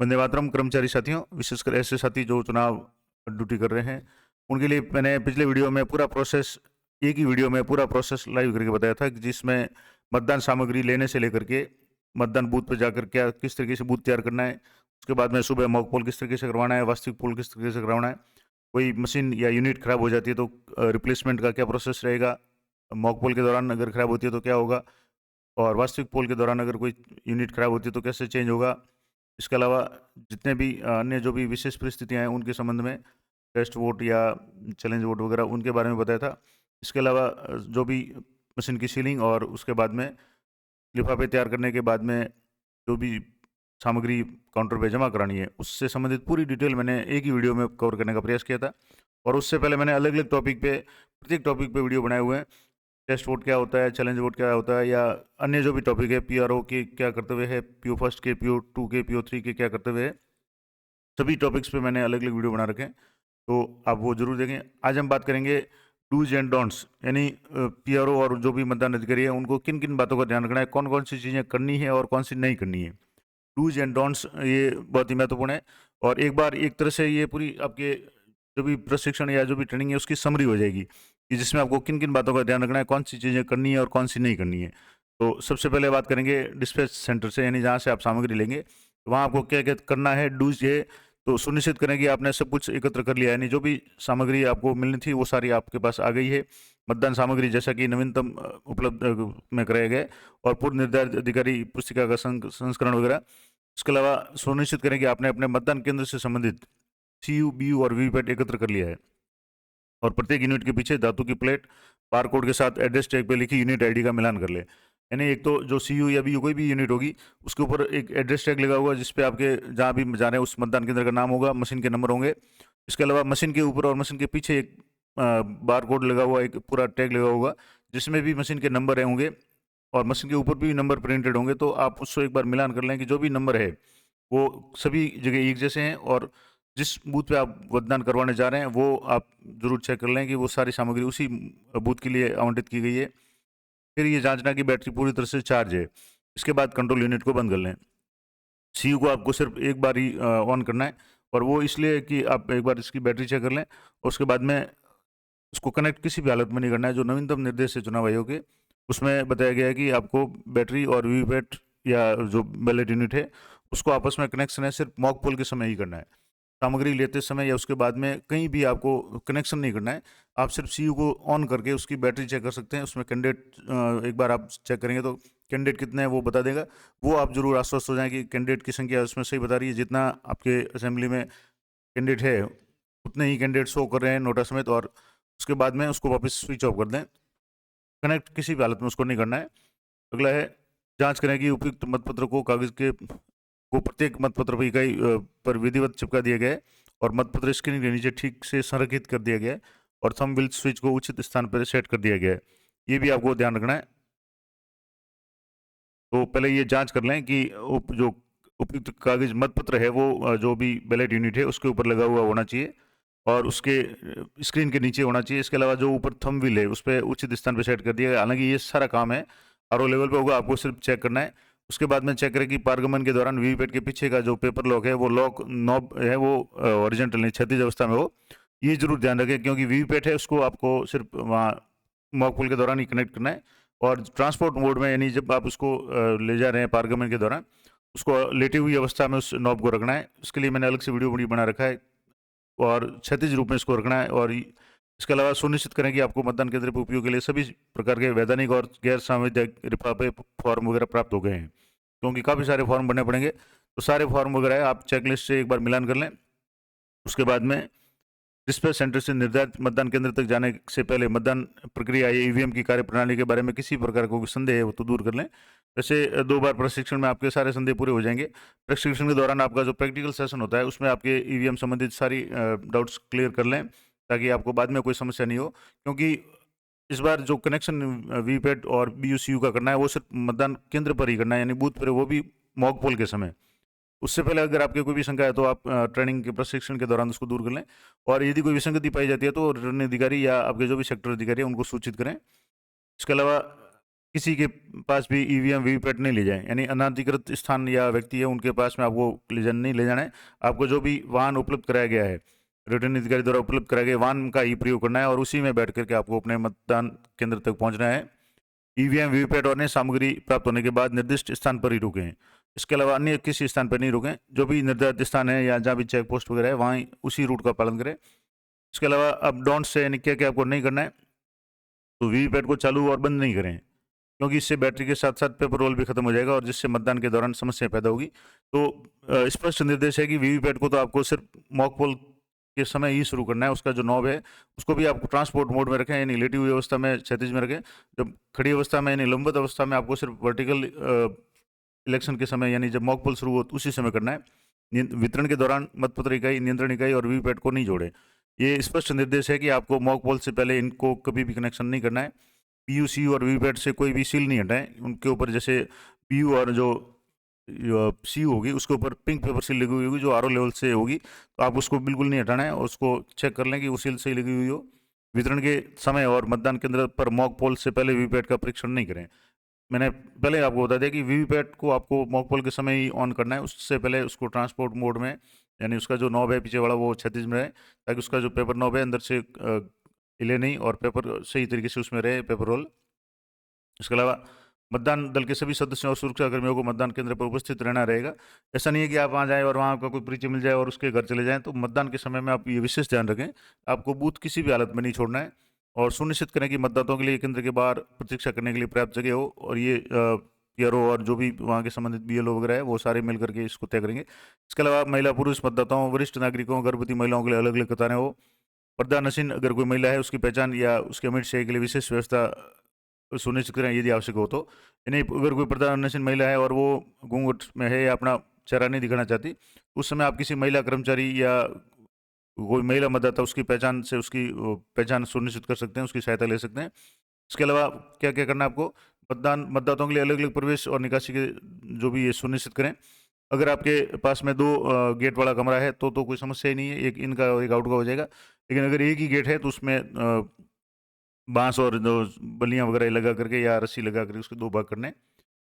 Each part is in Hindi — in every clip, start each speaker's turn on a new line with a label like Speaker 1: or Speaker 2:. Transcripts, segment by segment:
Speaker 1: वंदे मातरम कर्मचारी साथियों, विशेषकर ऐसे साथी जो चुनाव ड्यूटी कर रहे हैं, उनके लिए मैंने पिछले वीडियो में पूरा प्रोसेस, एक ही वीडियो में पूरा प्रोसेस लाइव करके बताया था कि जिसमें मतदान सामग्री लेने से लेकर के मतदान बूथ पर जाकर क्या किस तरीके से बूथ तैयार करना है, उसके बाद में सुबह मॉक पोल किस तरीके से करवाना है, वास्तविक पोल किस तरीके से करवाना है, कोई मशीन या यूनिट खराब हो जाती है तो रिप्लेसमेंट का क्या प्रोसेस रहेगा, मॉक पोल के दौरान अगर खराब होती है तो क्या होगा, और वास्तविक पोल के दौरान अगर कोई यूनिट खराब होती है तो कैसे चेंज होगा। इसके अलावा जितने भी अन्य जो भी विशेष परिस्थितियां हैं उनके संबंध में टेस्ट वोट या चैलेंज वोट वगैरह उनके बारे में बताया था। इसके अलावा जो भी मशीन की सीलिंग और उसके बाद में लिफाफे तैयार करने के बाद में जो भी सामग्री काउंटर पे जमा करानी है उससे संबंधित पूरी डिटेल मैंने एक ही वीडियो में कवर करने का प्रयास किया था। और उससे पहले मैंने अलग अलग टॉपिक पे, प्रत्येक टॉपिक पे वीडियो बनाए हुए हैं। टेस्ट वोट क्या होता है, चैलेंज वोट क्या होता है, या अन्य जो भी टॉपिक है, पीआरओ के क्या कर्तव्य है, पीओ फर्स्ट के, पीओ टू के, पीओ थ्री के क्या कर्तव्य है, सभी टॉपिक्स पे मैंने अलग अलग वीडियो बना रखे हैं, तो आप वो जरूर देखें। आज हम बात करेंगे डूज एंड डोंट्स, यानी पीआरओ और जो भी मतदान अधिकारी है उनको किन किन बातों का ध्यान रखना है, कौन कौन सी चीज़ें करनी है और कौन सी नहीं करनी है। डूज एंड डोंट्स ये बहुत ही महत्वपूर्ण है। और एक बार एक तरह से ये पूरी आपके जो भी प्रशिक्षण या जो भी ट्रेनिंग है उसकी समरी हो जाएगी कि जिसमें आपको किन किन बातों का ध्यान रखना है, कौन सी चीज़ें करनी है और कौन सी नहीं करनी है। तो सबसे पहले बात करेंगे डिस्पैच सेंटर से, यानी जहाँ से आप सामग्री लेंगे तो वहाँ आपको क्या क्या करना है। डूज ये तो सुनिश्चित करें कि आपने सब कुछ एकत्र कर लिया, यानी जो भी सामग्री आपको मिलनी थी वो सारी आपके पास आ गई है। मतदान सामग्री जैसा कि नवीनतम उपलब्ध में कराया गया है, और पूर्व निर्धारित अधिकारी पुस्तिका का संस्करण वगैरह। इसके अलावा सुनिश्चित करें कि आपने अपने मतदान केंद्र से संबंधित सीयू, बीयू और वीवीपैट एकत्र कर लिया है, और प्रत्येक यूनिट के पीछे धातु की प्लेट बार कोड के साथ एड्रेस टैग पे लिखी यूनिट आईडी का मिलान कर ले। यानी एक तो जो सीयू या बीयू कोई भी यूनिट होगी उसके ऊपर एक एड्रेस टैग लगा हुआ जिसपे आपके जहाँ भी जा रहे हैं उस मतदान केंद्र का नाम होगा, मशीन के नंबर होंगे। इसके अलावा मशीन के ऊपर और मशीन के पीछे एक बार कोड लगा हुआ, एक पूरा टैग लगा होगा जिसमें भी मशीन के नंबर रहे होंगे, और मशीन के ऊपर भी नंबर प्रिंटेड होंगे। तो आप उससे एक बार मिलान कर लें कि जो भी नंबर है वो सभी जगह एक जैसे हैं, और जिस बूथ पे आप मतदान करवाने जा रहे हैं वो आप जरूर चेक कर लें कि वो सारी सामग्री उसी बूथ के लिए आवंटित की गई है। फिर ये जांचना कि बैटरी पूरी तरह से चार्ज है। इसके बाद कंट्रोल यूनिट को बंद कर लें। सीयू को आपको सिर्फ एक बार ही ऑन करना है, और वो इसलिए कि आप एक बार इसकी बैटरी चेक कर लें, और उसके बाद में उसको कनेक्ट किसी भी हालत में नहीं करना है। जो नवीनतम निर्देश है चुनाव आयोग के, उसमें बताया गया है कि आपको बैटरी और वीवीपैट या जो बैलेट यूनिट है उसको आपस में कनेक्शन है सिर्फ मॉक पोल के समय ही करना है। सामग्री लेते समय या उसके बाद में कहीं भी आपको कनेक्शन नहीं करना है। आप सिर्फ सीयू को ऑन करके उसकी बैटरी चेक कर सकते हैं। उसमें कैंडिडेट एक बार आप चेक करेंगे तो कैंडिडेट कितने हैं वो बता देगा। वो आप जरूर आश्वस्त हो जाएं कि कैंडिडेट की संख्या उसमें सही बता रही है, जितना आपके असेंबली में कैंडिडेट है उतने ही कैंडिडेट शो कर रहे हैं नोटा समेत, और उसके बाद में उसको वापस स्विच ऑफ कर दें। कनेक्ट किसी भी हालत में उसको नहीं करना है। अगला है जांच करें कि उपयुक्त मतपत्र को कागज के को प्रत्येक मतपत्र पर इकाई पर विधिवत चिपका दिया गया है, और मतपत्र स्क्रीन के नीचे ठीक से संरेखित कर दिया गया है, और थंब विल स्विच को उचित स्थान पर सेट कर दिया गया है। ये भी आपको ध्यान रखना है। तो पहले ये जांच कर लें कि जो उपयुक्त कागज मतपत्र है वो जो भी बैलेट यूनिट है उसके ऊपर लगा हुआ होना चाहिए, और उसके स्क्रीन के नीचे होना चाहिए। इसके अलावा जो ऊपर थंब विल है उस पर उचित स्थान पर सेट कर दिया गया। हालांकि ये सारा काम है आरओ लेवल पे होगा, आपको सिर्फ चेक करना है। उसके बाद में चेक करें कि पारगमन के दौरान वीवीपैट के पीछे का जो पेपर लॉक है वो लॉक नॉब है वो ओरिजेंटल नहीं, क्षैतिज अवस्था में हो। ये जरूर ध्यान रखें क्योंकि वीवीपैट है उसको आपको सिर्फ वहाँ मॉक पोल के दौरान ही कनेक्ट करना है, और ट्रांसपोर्ट मोड में यानी जब आप उसको ले जा रहे हैं पारगमन के दौरान उसको लेटी हुई अवस्था में उस नॉब को रखना है। उसके लिए मैंने अलग से वीडियो बना रखा है, और क्षैतिज रूप में इसको रखना है। और इसके अलावा सुनिश्चित करें कि आपको मतदान केंद्र पर उपयोग के लिए सभी प्रकार के वैधानिक और गैर संवैधानिक लिफाफे फॉर्म वगैरह प्राप्त हो गए हैं, क्योंकि काफ़ी सारे फॉर्म भरने पड़ेंगे। तो सारे फॉर्म वगैरह आप चेकलिस्ट से एक बार मिलान कर लें। उसके बाद में डिस्पैच सेंटर से निर्धारित मतदान केंद्र तक जाने से पहले मतदान प्रक्रिया या ईवीएम की कार्यप्रणाली के बारे में किसी प्रकार का कोई संदेह है वो तो दूर कर लें। वैसे 2 बार प्रशिक्षण में आपके सारे संदेह पूरे हो जाएंगे। प्रशिक्षण के दौरान आपका जो प्रैक्टिकल सेशन होता है उसमें आपके ईवीएम संबंधित सारी डाउट्स क्लियर कर लें, ताकि आपको बाद में कोई समस्या नहीं हो। क्योंकि इस बार जो कनेक्शन वीपैट और बीयूसीयू का करना है वो सिर्फ मतदान केंद्र पर ही करना है, यानी बूथ पर, वो भी मॉक पोल के समय। उससे पहले अगर आपके कोई भी शंका है तो आप ट्रेनिंग के प्रशिक्षण के दौरान उसको दूर कर लें, और यदि कोई विसंगति पाई जाती है तो रिटर्निंग अधिकारी या आपके जो भी सेक्टर अधिकारी है उनको सूचित करें। इसके अलावा किसी के पास भी ईवीएम वीवीपैट नहीं ले जाएं, यानी अनाधिकृत स्थान या व्यक्ति है उनके पास में आपको नहीं ले जाना है। आपको जो भी वाहन उपलब्ध कराया गया है, रिटर्निंग अधिकारी द्वारा उपलब्ध कराए गए वाहन का ही प्रयोग करना है और उसी में बैठ करके आपको अपने मतदान केंद्र तक पहुंचना है। ईवीएम वीवीपैट और अन्य सामग्री प्राप्त होने के बाद निर्दिष्ट स्थान पर ही रुकें। इसके अलावा अन्य किसी स्थान पर नहीं रुकें। जो भी निर्धारित स्थान है या जहाँ भी चेक पोस्ट वगैरह है वहाँ उसी रूट का पालन करें। इसके अलावा अब डोंट से यानी क्या क्या आपको नहीं करना है, तो वीवीपैट को चालू और बंद नहीं करें, क्योंकि इससे बैटरी के साथ साथ पेपर रोल भी खत्म हो जाएगा और जिससे मतदान के दौरान समस्या पैदा होगी। तो स्पष्ट निर्देश है कि वीवीपैट को तो आपको सिर्फ मॉक पोल के समय ही शुरू करना है। उसका जो नॉब है उसको भी आपको ट्रांसपोर्ट मोड में रखें, यानी लेटी हुई अवस्था में क्षैतिज में रखें। जब खड़ी अवस्था में यानी लंबत अवस्था में आपको सिर्फ वर्टिकल इलेक्शन के समय यानी जब मॉक पोल शुरू हो तो उसी समय करना है। वितरण के दौरान मतपत्र इकाई, नियंत्रण इकाई और वीवीपैट को नहीं जोड़े। ये स्पष्ट निर्देश है कि आपको मॉक पोल से पहले इनको कभी भी कनेक्शन नहीं करना है। पीयू और वीवीपैट से कोई भी सील नहीं हटाएं। उनके ऊपर जैसे पीयू और जो सीयू होगी उसके ऊपर पिंक पेपर सील लगी हुई होगी जो आरओ लेवल से होगी, तो आप उसको बिल्कुल नहीं हटाना है और उसको चेक कर लें कि वो सील सही लगी हुई हो। वितरण के समय और मतदान केंद्र पर मॉक पोल से पहले वीवीपैट का परीक्षण नहीं करें। मैंने पहले आपको बता दिया कि वीवीपैट को आपको मॉक पोल के समय ही ऑन करना है, उससे पहले उसको ट्रांसपोर्ट मोड में, यानी उसका जो नॉब है पीछे वाला वो क्षैतिज में रहे, ताकि उसका जो पेपर नॉब है अंदर से हिले नहीं और पेपर सही तरीके से उसमें रहे पेपर रोल। इसके अलावा मतदान दल के सभी सदस्यों और सुरक्षा कर्मियों को मतदान केंद्र पर उपस्थित रहना रहेगा। ऐसा नहीं है कि आप वहाँ जाएं और वहाँ आपका कोई परिचय मिल जाए और उसके घर चले जाएं। तो मतदान के समय में आप ये विशेष ध्यान रखें, आपको बूथ किसी भी हालत में नहीं छोड़ना है और सुनिश्चित करें कि मतदाताओं के लिए केंद्र के बाहर प्रतीक्षा करने के लिए पर्याप्त जगह हो। और ये पीआरओ और जो भी वहाँ के संबंधित बीएलओ वगैरह है वो सारे मिल करके इसको तय करेंगे। इसके अलावा महिला पुरुष मतदाताओं, वरिष्ठ नागरिकों, गर्भवती महिलाओं के लिए अलग अलग कतारें हो। पर्दानशीन अगर कोई महिला है उसकी पहचान या उसके अमिट से के लिए विशेष व्यवस्था सुनिश्चित करें यदि आवश्यक हो तो। यानी अगर कोई पर्दानशीन महिला है और वो घूंघट में है या अपना चेहरा नहीं दिखाना चाहती, उस समय आप किसी महिला कर्मचारी या कोई महिला मतदाता उसकी पहचान से उसकी पहचान सुनिश्चित कर सकते हैं, उसकी सहायता ले सकते हैं। इसके अलावा क्या क्या करना है आपको, मतदाताओं के लिए अलग अलग प्रवेश और निकासी के जो भी ये सुनिश्चित करें। अगर आपके पास में 2 गेट वाला कमरा है तो कोई समस्या ही नहीं है, एक इनका और एक आउट का हो जाएगा। लेकिन अगर एक ही गेट है तो उसमें बांस और जो बल्लियाँ वगैरह लगा करके या रस्सी लगा करके उसके 2 भाग करने हैं।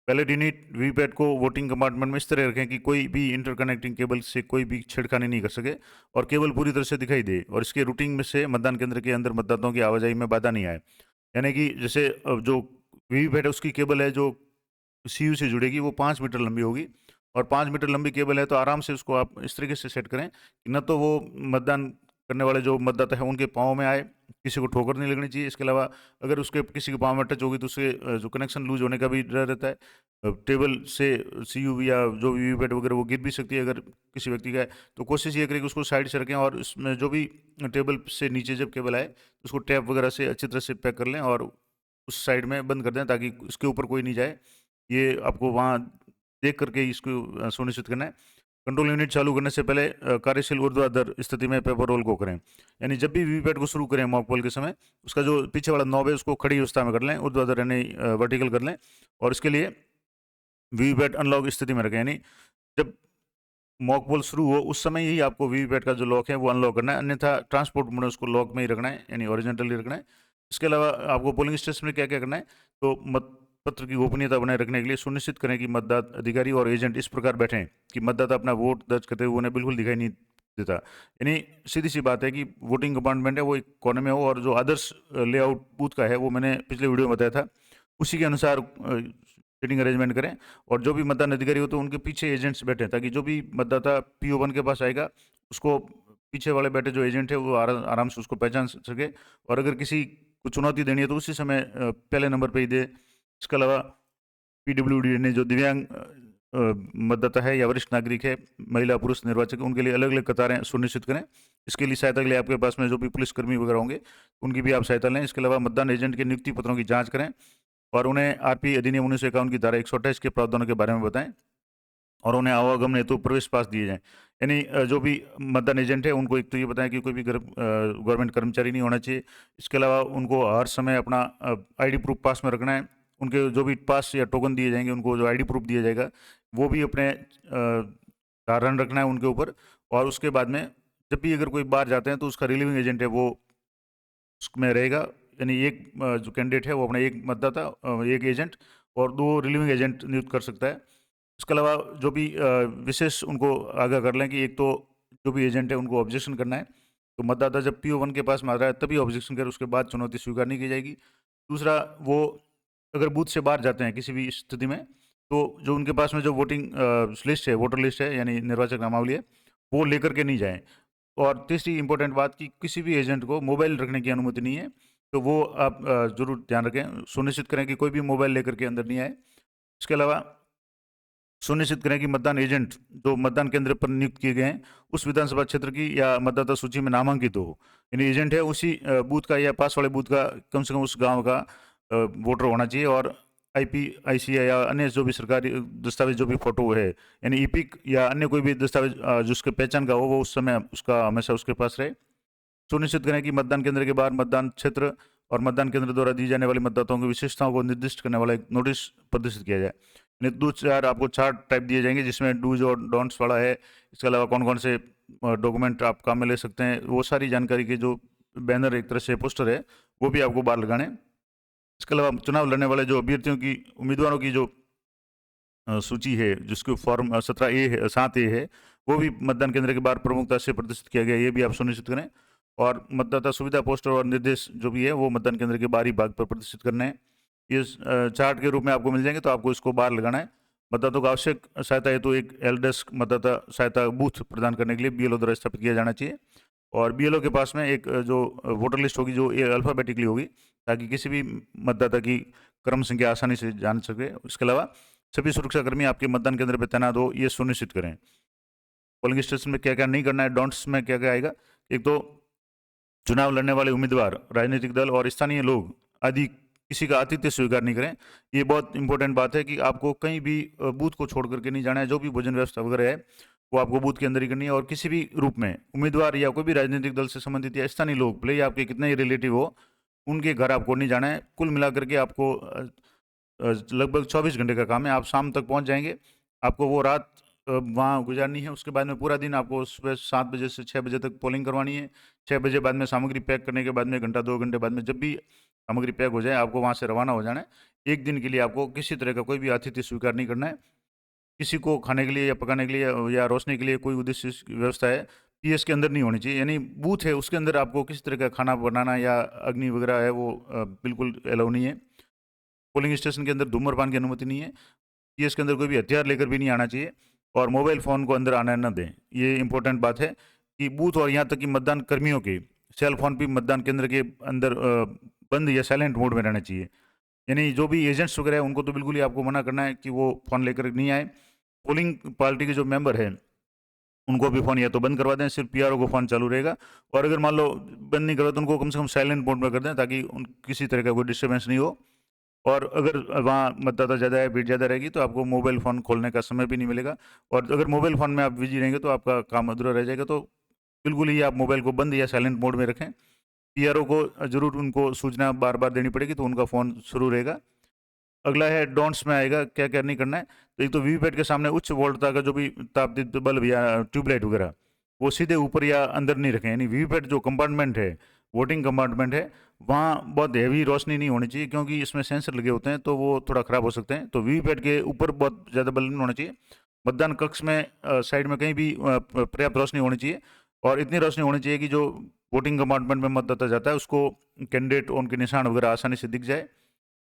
Speaker 1: बैलेट यूनिट वीवीपैट को वोटिंग कंपार्टमेंट में इस तरह रखें कि कोई भी इंटरकनेक्टिंग केबल से कोई भी छेड़खानी नहीं कर सके और केबल पूरी तरह से दिखाई दे और इसके रूटिंग में से मतदान केंद्र के अंदर मतदाताओं की आवाजाही में बाधा नहीं आए। यानी कि जैसे जो वीवीपैट है उसकी केबल है जो सीयू से जुड़ेगी वो 5 मीटर लंबी होगी और 5 मीटर लंबी केबल है तो आराम से उसको आप इस तरीके से सेट करें कि न तो वो मतदान करने वाले जो मतदाता है उनके पाँव में आए, किसी को ठोकर नहीं लगनी चाहिए। इसके अलावा अगर उसके किसी के पाँव में टच होगी तो उसके जो कनेक्शन लूज होने का भी डर रहता है। टेबल से सीयू या जो वीवीपैट वगैरह वो गिर भी सकती है अगर किसी व्यक्ति का है, तो कोशिश ये करें कि उसको साइड से रखें और इसमें जो भी टेबल से नीचे जब केबल आए उसको टैप वगैरह से अच्छी तरह से पैक कर लें और उस साइड में बंद कर दें ताकि उसके ऊपर कोई नहीं जाए। ये आपको वहाँ देख करके इसको सुनिश्चित करना है। कंट्रोल यूनिट चालू करने से पहले कार्यशील ऊर्ध्वाधर स्थिति में पेपर रोल को करें। यानी जब भी वीवीपैट को शुरू करें मॉक पोल के समय उसका जो पीछे वाला नॉब है उसको खड़ी अवस्था में कर लें, ऊर्ध्वाधर यानी वर्टिकल कर लें और इसके लिए वीवीपैट अनलॉक स्थिति में रखें। यानी जब मॉक पोल शुरू हो उस समय ही आपको वीवीपैट का जो लॉक है वो अनलॉक करना है, अन्यथा ट्रांसपोर्ट मोड उसको लॉक में ही रखना है यानी ओरिजेंटली रखना है। इसके अलावा आपको पोलिंग स्टेशन में क्या क्या करना है, तो मतपत्र की गोपनीयता बनाए रखने के लिए सुनिश्चित करें कि मतदाता अधिकारी और एजेंट इस प्रकार बैठें कि मतदाता अपना वोट दर्ज करते हुए उन्हें बिल्कुल दिखाई नहीं देता। यानी सीधी सी बात है कि वोटिंग कंपार्टमेंट है वो एक कोने में हो और जो आदर्श लेआउट बूथ का है वो मैंने पिछले वीडियो में बताया था उसी के अनुसार सीटिंग अरेंजमेंट करें और जो भी मतदान अधिकारी हो तो उनके पीछे एजेंट्स बैठे ताकि जो भी मतदाता PO1 के पास आएगा उसको पीछे वाले बैठे जो एजेंट है वो आराम से उसको पहचान सके और अगर किसी को चुनौती देनी है तो उसी समय पहले नंबर पे ही दे। इसके अलावा PWD यानी जो दिव्यांग मतदाता है या वरिष्ठ नागरिक है, महिला पुरुष निर्वाचक, उनके लिए अलग अलग कतारें सुनिश्चित करें। इसके लिए सहायता के लिए आपके पास में जो भी पुलिसकर्मी वगैरह होंगे उनकी भी आप सहायता लें। इसके अलावा मतदान एजेंट के नियुक्ति पत्रों की जाँच करें और उन्हें RP अधिनियम 1951 की धारा 128 के प्रावधानों के बारे में बताएं और उन्हें आवागमन हेतु प्रवेश पास दिए जाएं। यानी जो भी मतदान एजेंट है उनको एक तो ये बताएं कि कोई भी गवर्नमेंट कर्मचारी नहीं होना चाहिए। इसके अलावा उनको हर समय अपना ID प्रूफ पास में रखना है। उनके जो भी पास या टोकन दिए जाएंगे उनको जो ID प्रूफ दिया जाएगा वो भी अपने धारण रखना है उनके ऊपर। और उसके बाद में जब भी अगर कोई बाहर जाते हैं तो उसका रिलीविंग एजेंट है वो उसमें रहेगा, यानी एक जो कैंडिडेट है वो अपना एक मतदाता, एक एजेंट और 2 रिलीविंग एजेंट नियुक्त कर सकता है। इसके अलावा जो भी विशेष उनको आगाह कर लें कि एक तो जो भी एजेंट है उनको ऑब्जेक्शन करना है, तो मतदाता जब PO1 के पास में आ रहा है तभी ऑब्जेक्शन करे, उसके बाद चुनौती स्वीकार नहीं की जाएगी। दूसरा, वो अगर बूथ से बाहर जाते हैं किसी भी स्थिति में, तो जो उनके पास में जो वोटिंग लिस्ट है, वोटर लिस्ट है यानी निर्वाचक नामावली है, वो लेकर के नहीं जाएँ। और तीसरी इंपॉर्टेंट बात कि किसी भी एजेंट को मोबाइल रखने की अनुमति नहीं है, तो वो आप ज़रूर ध्यान रखें, सुनिश्चित करें कि कोई भी मोबाइल लेकर के अंदर नहीं आए। इसके अलावा सुनिश्चित करें कि मतदान एजेंट जो मतदान केंद्र पर नियुक्त किए गए हैं, उस विधानसभा क्षेत्र की या मतदाता सूची में नामांकित हो। यानी एजेंट है उसी बूथ का या पास वाले बूथ का, कम से कम उस गाँव का वोटर होना चाहिए, और IPICI या अन्य जो भी सरकारी दस्तावेज, जो भी फोटो है, यानी EPIC या अन्य कोई भी दस्तावेज जो उसके पहचान का हो, वो उस समय उसका हमेशा उसके पास रहे। सुनिश्चित करें कि मतदान केंद्र के बाहर मतदान क्षेत्र और मतदान केंद्र द्वारा दी जाने वाली मतदाताओं की विशेषताओं को निर्दिष्ट करने वाला एक नोटिस प्रदर्शित किया जाए। यानी 2-4 आपको 4 टाइप दिए जाएंगे, जिसमें डूज और डोंट्स वाला है। इसके अलावा कौन कौन से डॉक्यूमेंट आप काम में ले सकते हैं, वो सारी जानकारी के जो बैनर, एक तरह से पोस्टर है, वो भी आपको बाहर लगाने। इसके अलावा चुनाव लड़ने वाले जो अभ्यर्थियों की, उम्मीदवारों की जो सूची है, जिसको फॉर्म 17A है, 7A है, वो भी मतदान केंद्र के बाहर प्रमुखता से प्रदर्शित किया गया है, ये भी आप सुनिश्चित करें। और मतदाता सुविधा पोस्टर और निर्देश जो भी है वो मतदान केंद्र के बाहरी भाग पर प्रदर्शित करना है। ये चार्ट के रूप में आपको मिल जाएंगे, तो आपको इसको बाहर लगाना है। मतदाताओं को आवश्यक सहायता हेतु एक हेल्प डेस्क मतदाता सहायता बूथ प्रदान करने के लिए BLO द्वारा स्थापित किया जाना चाहिए। और BLO के पास में एक जो वोटर लिस्ट होगी, जो अल्फ़ाबेटिकली होगी, ताकि किसी भी मतदाता की क्रम संख्या आसानी से जान सके। इसके अलावा सभी सुरक्षाकर्मी आपके मतदान केंद्र पर तैनात हो, ये सुनिश्चित करें। पोलिंग स्टेशन में क्या क्या नहीं करना है, डोंट्स में क्या क्या आएगा, एक तो चुनाव लड़ने वाले उम्मीदवार, राजनीतिक दल और स्थानीय लोग आदि किसी का आतिथ्य स्वीकार नहीं करें। ये बहुत इंपॉर्टेंट बात है कि आपको कहीं भी बूथ को छोड़ करके नहीं जाना है। जो भी भोजन व्यवस्था वगैरह है वो आपको बूथ के अंदर ही करनी है, और किसी भी रूप में उम्मीदवार या कोई भी राजनीतिक दल से संबंधित या स्थानीय लोग, भले ही आपके कितने ही रिलेटिव हो, उनके घर आपको नहीं जाना है। कुल मिलाकर के आपको लगभग 24 घंटे का काम है। आप शाम तक पहुंच जाएंगे, आपको वो रात वहाँ गुजारनी है। उसके बाद में पूरा दिन आपको सुबह 7 बजे से 6 बजे तक पोलिंग करवानी है। 6 बजे बाद में सामग्री पैक करने के बाद में 1 घंटा 2 घंटे बाद में जब भी सामग्री पैक हो जाए, आपको वहाँ से रवाना हो जाना है। एक दिन के लिए आपको किसी तरह का कोई भी आतिथ्य स्वीकार नहीं करना है। किसी को खाने के लिए या पकाने के लिए या रोशनी के लिए कोई उद्देश्य व्यवस्था है, PS के अंदर नहीं होनी चाहिए। यानी बूथ है उसके अंदर आपको किसी तरह का खाना बनाना या अग्नि वगैरह है वो बिल्कुल अलाउ नहीं है। पोलिंग स्टेशन के अंदर धूम्रपान की अनुमति नहीं है। PS के अंदर कोई भी हथियार लेकर भी नहीं आना चाहिए, और मोबाइल फ़ोन को अंदर आने न दें। ये इंपॉर्टेंट बात है कि बूथ और यहाँ तक कि मतदान कर्मियों के सेल फोन भी मतदान केंद्र के अंदर बंद या साइलेंट मोड में रहना चाहिए। यानी जो भी एजेंट्स वगैरह हैं उनको तो बिल्कुल ही आपको मना करना है कि वो फ़ोन लेकर नहीं आए। पोलिंग पार्टी के जो मेंबर हैं उनको भी फ़ोन या तो बंद करवा दें, सिर्फ PRO को फ़ोन चालू रहेगा। और अगर मान लो बंद नहीं करवा तो उनको कम से कम साइलेंट मोड में कर दें, ताकि किसी तरह का कोई डिस्टर्बेंस नहीं हो। और अगर वहाँ मतदाता ज़्यादा है, भीड़ ज़्यादा रहेगी, तो आपको मोबाइल फ़ोन खोलने का समय भी नहीं मिलेगा। और अगर मोबाइल फ़ोन में आप बिजी रहेंगे तो आपका काम अधूरा रह जाएगा। तो बिल्कुल ही आप मोबाइल को बंद या साइलेंट मोड में रखें। PRO को ज़रूर उनको सूचना बार बार देनी पड़ेगी, तो उनका फ़ोन शुरू रहेगा। अगला है डोंट्स में आएगा, क्या क्या नहीं करना है। तो एक तो VVPAT के सामने उच्च वोल्टता का जो भी तापदीप्त बल्ब या ट्यूबलाइट वगैरह, वो सीधे ऊपर या अंदर नहीं रखें। यानी VVPAT जो कंपार्टमेंट है, वोटिंग कंपार्टमेंट है, वहाँ बहुत हैवी रोशनी नहीं होनी चाहिए, क्योंकि इसमें सेंसर लगे होते हैं तो वो थोड़ा ख़राब हो सकते हैं। तो VVPAT के ऊपर बहुत ज़्यादा बल्ब नहीं होना चाहिए। मतदान कक्ष में साइड में कहीं भी पर्याप्त रोशनी होनी चाहिए, और इतनी रोशनी होनी चाहिए कि जो वोटिंग कंपार्टमेंट में मतदाता जाता है उसको कैंडिडेट और उनके निशान वगैरह आसानी से दिख जाए।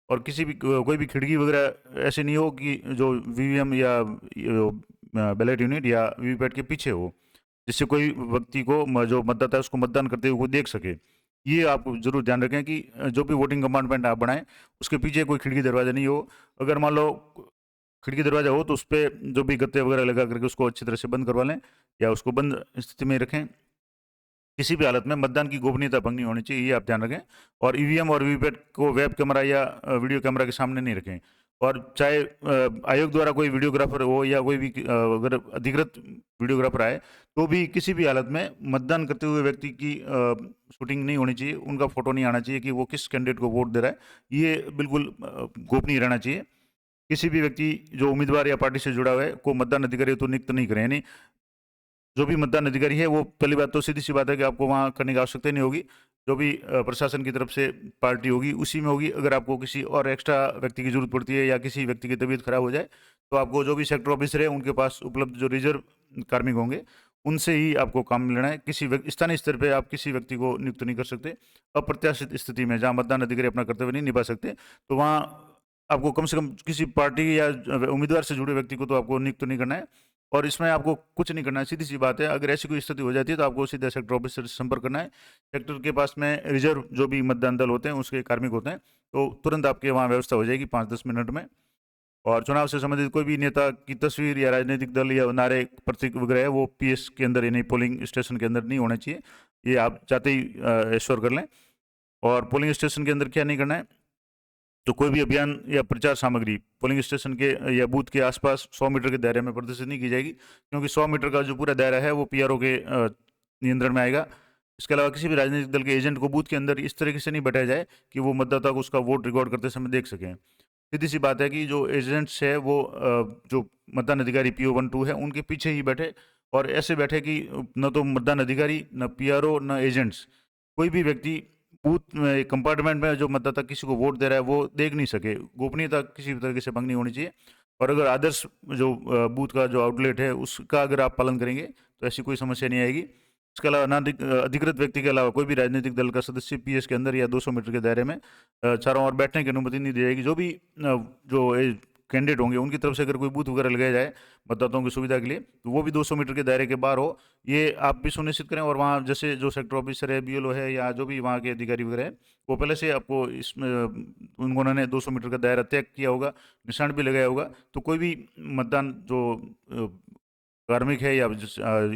Speaker 1: और किसी भी कोई भी खिड़की वगैरह ऐसे नहीं हो कि जो VVM या बैलेट यूनिट या VVPAT के पीछे हो, जिससे कोई व्यक्ति को, जो मतदाता है, उसको मतदान करते हुए वो देख सके। ये आप ज़रूर ध्यान रखें कि जो भी वोटिंग कंपार्टमेंट आप बनाएं उसके पीछे कोई खिड़की दरवाज़ा नहीं हो। अगर मान लो खिड़की दरवाज़ा हो तो उस पर जो भी गत्ते वगैरह लगा करके उसको अच्छी तरह से बंद करवा लें, या उसको बंद स्थिति में रखें। किसी भी हालत में मतदान की गोपनीयता भंग नहीं होनी चाहिए, ये आप ध्यान रखें। और EVM और VVPAT को वेब कैमरा या वीडियो कैमरा के सामने नहीं रखें। और चाहे आयोग द्वारा कोई वीडियोग्राफर हो या कोई भी अगर अधिकृत वीडियोग्राफर आए, तो भी किसी भी हालत में मतदान करते हुए व्यक्ति की शूटिंग नहीं होनी चाहिए, उनका फ़ोटो नहीं आना चाहिए कि वो किस कैंडिडेट को वोट दे रहा है। ये बिल्कुल गोपनीय रहना चाहिए। किसी भी व्यक्ति जो उम्मीदवार या पार्टी से जुड़ा हुआ है को मतदान अधिकारी तो नियुक्त नहीं करें। यानी जो भी मतदान अधिकारी है वो, पहली बात तो सीधी सी बात है कि आपको वहाँ करने की आवश्यकता नहीं होगी। जो भी प्रशासन की तरफ से पार्टी होगी उसी में होगी। अगर आपको किसी और एक्स्ट्रा व्यक्ति की जरूरत पड़ती है या किसी व्यक्ति की तबीयत खराब हो जाए तो आपको जो भी सेक्टर ऑफिसर है उनके पास उपलब्ध जो रिजर्व कार्मिक होंगे उनसे ही आपको काम लेना है। किसी स्थानीय स्तर पे आप किसी व्यक्ति को नियुक्त नहीं कर सकते। अप्रत्याशित स्थिति में जहाँ मतदान अधिकारी अपना कर्तव्य नहीं निभा सकते तो वहाँ आपको कम से कम किसी पार्टी या उम्मीदवार से जुड़े व्यक्ति को तो आपको नियुक्त नहीं करना है। और इसमें आपको कुछ नहीं करना है, सीधी सी बात है। अगर ऐसी कोई स्थिति हो जाती है तो आपको सीधा सेक्टर ऑफिसर से संपर्क करना है। सेक्टर के पास में रिजर्व जो भी मतदान दल होते हैं उसके कार्मिक होते हैं, तो तुरंत आपके वहाँ व्यवस्था हो जाएगी 5-10 मिनट में। और चुनाव से संबंधित कोई भी नेता की तस्वीर या राजनीतिक दल या नारे प्रतीक वगैरह वो पीएस के अंदर यानी पोलिंग स्टेशन के अंदर नहीं होना चाहिए। ये आप चाहते ही श्योर कर लें। और पोलिंग स्टेशन के अंदर क्या नहीं करना है, तो कोई भी अभियान या प्रचार सामग्री पोलिंग स्टेशन के या बूथ के आसपास 100 मीटर के दायरे में प्रदर्शित नहीं की जाएगी, क्योंकि 100 मीटर का जो पूरा दायरा है वो पीआरओ के नियंत्रण में आएगा। इसके अलावा किसी भी राजनीतिक दल के एजेंट को बूथ के अंदर इस तरीके से नहीं बैठाया जाए कि वो मतदाता को उसका वोट रिकॉर्ड करते समय देख सकें। सीधी सी बात है कि जो एजेंट्स है वो जो मतदान अधिकारी PO 1-2 है उनके पीछे ही बैठे, और ऐसे बैठे कि न तो मतदान अधिकारी, न पीआरओ, न एजेंट्स, कोई भी व्यक्ति बूथ में कंपार्टमेंट में जो मतदाता किसी को वोट दे रहा है वो देख नहीं सके। गोपनीयता किसी भी तरीके से भंग नहीं होनी चाहिए। और अगर आदर्श जो बूथ का जो आउटलेट है उसका अगर आप पालन करेंगे तो ऐसी कोई समस्या नहीं आएगी। इसके अलावा अधिकृत व्यक्ति के अलावा कोई भी राजनीतिक दल का सदस्य पीएस के अंदर या 200 मीटर के दायरे में चारों ओर बैठने की अनुमति नहीं दी जाएगी। जो भी जो कैंडिडेट होंगे उनकी तरफ से अगर कोई बूथ वगैरह लगाया जाए मतदाताओं की सुविधा के लिए तो वो भी 200 मीटर के दायरे के बाहर हो, ये आप भी सुनिश्चित करें। और वहाँ जैसे जो सेक्टर ऑफिसर है, बीएलओ है, या जो भी वहाँ के अधिकारी वगैरह है, वो पहले से आपको इसमें उन्होंने 200 मीटर का दायरा तय किया होगा, निशान भी लगाया होगा। तो कोई भी मतदान जो कार्मिक है या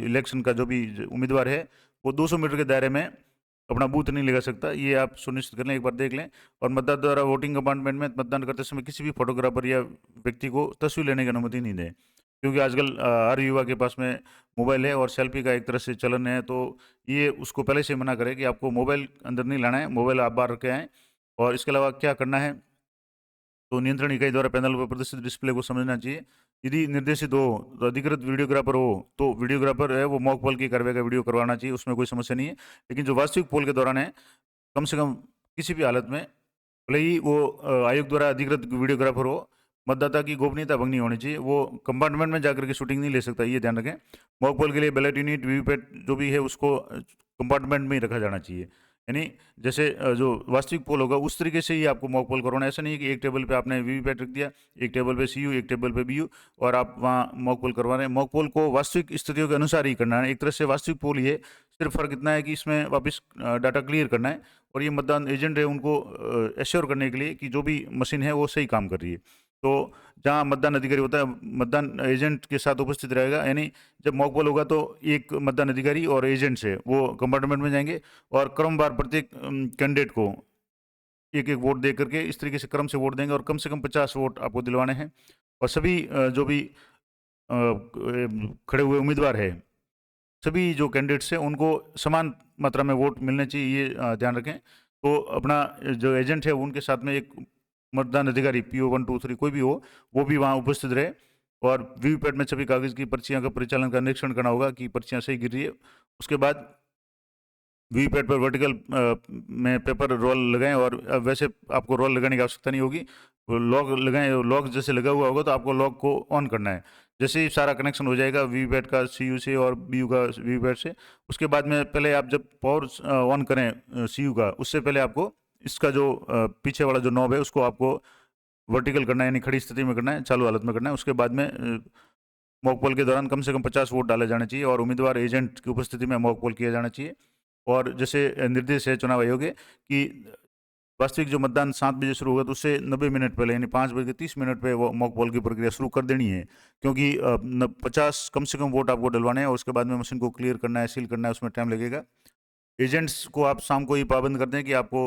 Speaker 1: इलेक्शन का जो भी उम्मीदवार है वो 200 मीटर के दायरे में अपना बूथ नहीं लगा सकता। ये आप सुनिश्चित कर लें, एक बार देख लें। और मतदाता द्वारा वोटिंग कंपार्टमेंट में मतदान करते समय किसी भी फोटोग्राफर या व्यक्ति को तस्वीर लेने की अनुमति नहीं दें, क्योंकि आजकल हर युवा के पास में मोबाइल है और सेल्फी का एक तरह से चलन है। तो ये उसको पहले से मना करे कि आपको मोबाइल अंदर नहीं लाना है, मोबाइल आप बाहर रखे आएँ। और इसके अलावा क्या करना है, तो नियंत्रण इकाई द्वारा पैनल पर प्रदर्शित डिस्प्ले को समझना चाहिए। यदि निर्देशित हो तो अधिकृत वीडियोग्राफर हो तो वीडियोग्राफर है वो मॉक पोल की कार्रवाई का वीडियो करवाना चाहिए, उसमें कोई समस्या नहीं है। लेकिन जो वास्तविक पोल के दौरान है, कम से कम किसी भी हालत में, भले ही वो आयोग द्वारा अधिकृत वीडियोग्राफर हो, मतदाता की गोपनीयता भंग नहीं होनी चाहिए। वो कंपार्टमेंट में जाकर के शूटिंग नहीं ले सकता, ये ध्यान रखें। मॉक पोल के लिए बैलेट यूनिट, वीवीपैट जो भी है उसको कंपार्टमेंट में ही रखा जाना चाहिए। यानी जैसे जो वास्तविक पोल होगा उस तरीके से ही आपको मॉक पोल करवाना है। ऐसा नहीं है कि एक टेबल पे आपने वीवीपैट रख दिया, एक टेबल पे सीयू, एक टेबल पे बीयू, और आप वहाँ मॉक पोल करवा रहे हैं। मॉक पोल को वास्तविक स्थितियों के अनुसार ही करना है। एक तरह से वास्तविक पोल ही है, सिर्फ फर्क इतना है कि इसमें वापस डाटा क्लियर करना है। और ये मतदान एजेंट है उनको एश्योर करने के लिए कि जो भी मशीन है वो सही काम कर रही है। तो जहाँ मतदान अधिकारी होता है, मतदान एजेंट के साथ उपस्थित रहेगा। यानी जब मॉक पोल होगा तो एक मतदान अधिकारी और एजेंट्स है वो कंपार्टमेंट में जाएंगे और क्रमवार प्रत्येक कैंडिडेट को एक एक वोट दे करके इस तरीके से क्रम से वोट देंगे, और कम से कम 50 वोट आपको दिलवाने हैं। और सभी जो भी खड़े हुए उम्मीदवार है, सभी जो कैंडिडेट्स हैं उनको समान मात्रा में वोट मिलने चाहिए, ये ध्यान रखें। तो अपना जो एजेंट है उनके साथ में एक मतदान अधिकारी PO 1, 2, 3 कोई भी हो, वो भी वहाँ उपस्थित रहे। और वीवीपैट में सभी कागज़ की पर्चियाँ का परिचालन का निरीक्षण करना होगा कि पर्चियाँ सही गिर रही है। उसके बाद वीवीपैट पर वर्टिकल में पेपर रोल लगाएं, और वैसे आपको रोल लगाने की आवश्यकता नहीं होगी, लॉक लगाएं। लॉक जैसे लगा हुआ होगा तो आपको लॉक को ऑन करना है। जैसे ही सारा कनेक्शन हो जाएगा वीवीपैट का सीयू से और बीयू का वीवीपैट से, उसके बाद में पहले आप जब पावर ऑन करें सीयू का, उससे पहले आपको इसका जो पीछे वाला जो नॉब है उसको आपको वर्टिकल करना है, यानी खड़ी स्थिति में करना है, चालू हालत में करना है। उसके बाद में मॉक पोल के दौरान कम से कम 50 वोट डाले जाने चाहिए और उम्मीदवार एजेंट की उपस्थिति में मॉक पोल किया जाना चाहिए। और जैसे निर्देश है चुनाव आयोग के कि वास्तविक जो मतदान 7 बजे शुरू होगा तो उससे 90 मिनट पहले यानी 5 बज के 30 मिनट पे वो मॉक पोल की प्रक्रिया शुरू कर देनी है, क्योंकि 50 कम से कम वोट आपको डलवाने हैं और उसके बाद में मशीन को क्लियर करना है, सील करना है, उसमें टाइम लगेगा। एजेंट्स को आप शाम को ही पाबंद कर दें कि आपको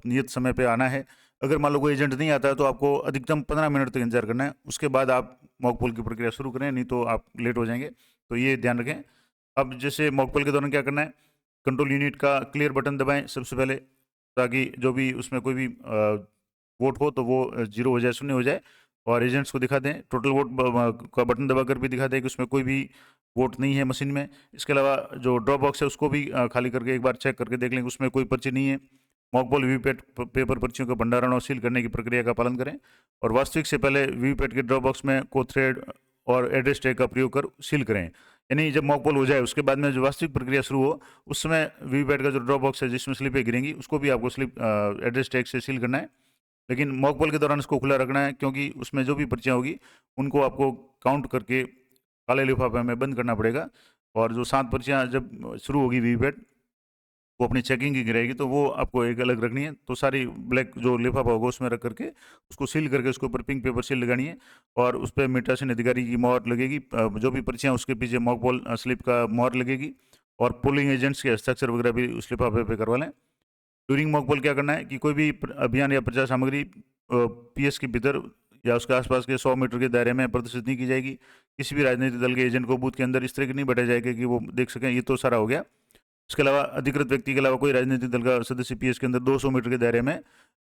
Speaker 1: नियत समय पे आना है। अगर मान लो कोई एजेंट नहीं आता है तो आपको अधिकतम 15 मिनट तक इंतजार करना है, उसके बाद आप मॉक पोल की प्रक्रिया शुरू करें, नहीं तो आप लेट हो जाएंगे। तो ये ध्यान रखें। अब जैसे मॉक पोल के दौरान क्या करना है, कंट्रोल यूनिट का क्लियर बटन दबाएं सबसे पहले, ताकि जो भी उसमें कोई भी वोट हो तो वो 0 हो जाए, शून्य हो जाए। और एजेंट्स को दिखा दें, टोटल वोट का बटन दबाकर भी दिखा दें कि उसमें कोई भी वोट नहीं है मशीन में। इसके अलावा जो ड्रॉप बॉक्स है उसको भी खाली करके एक बार चेक करके देख लें कि उसमें कोई पर्ची नहीं है। मॉकपोल वीवीपैट पेपर पर्चियों का भंडारण और सील करने की प्रक्रिया का पालन करें और वास्तविक से पहले वीवीपैट के ड्रॉप बॉक्स में को थ्रेड और एड्रेस टैग का प्रयोग कर सील करें। यानी जब मॉकपोल हो जाए उसके बाद में जो वास्तविक प्रक्रिया शुरू हो उस समय वीवीपैट का जो ड्रॉप बॉक्स है जिसमें स्लिपें गिरेंगी उसको भी आपको स्लिप एड्रेस टैग से सील करना है। लेकिन मॉकपोल के दौरान इसको खुला रखना है क्योंकि उसमें जो भी पर्चियाँ होगी उनको आपको काउंट करके काले लिफाफे में बंद करना पड़ेगा। और जो 7 पर्चियाँ जब शुरू होगी वीवीपैट वो अपनी चेकिंग की गिरेगी तो वो आपको एक अलग रखनी है। तो सारी ब्लैक जो लिफाफा होगा उसमें रख करके उसको सील करके उसके ऊपर पिंक पेपर सील लगानी है और उस पर मीठासीन अधिकारी की मोहर लगेगी। जो भी पर्चियाँ उसके पीछे मॉकपोल स्लिप का मोहर लगेगी और पोलिंग एजेंट्स के हस्ताक्षर वगैरह भी उस लिफाफे पे करवा लें। ड्यूरिंग मॉकपोल क्या करना है कि कोई भी अभियान या प्रचार सामग्री पीएस के भीतर या उसके आसपास के 100 मीटर के दायरे में प्रदर्शित नहीं की जाएगी। किसी भी राजनीतिक दल के एजेंट को बूथ के अंदर इस तरह की नहीं बैठाया जाएगा कि वो देख सकें। ये तो सारा हो गया। इसके अलावा अधिकृत व्यक्ति के अलावा कोई राजनीतिक दल का सदस्य पीएस के अंदर 200 मीटर के दायरे में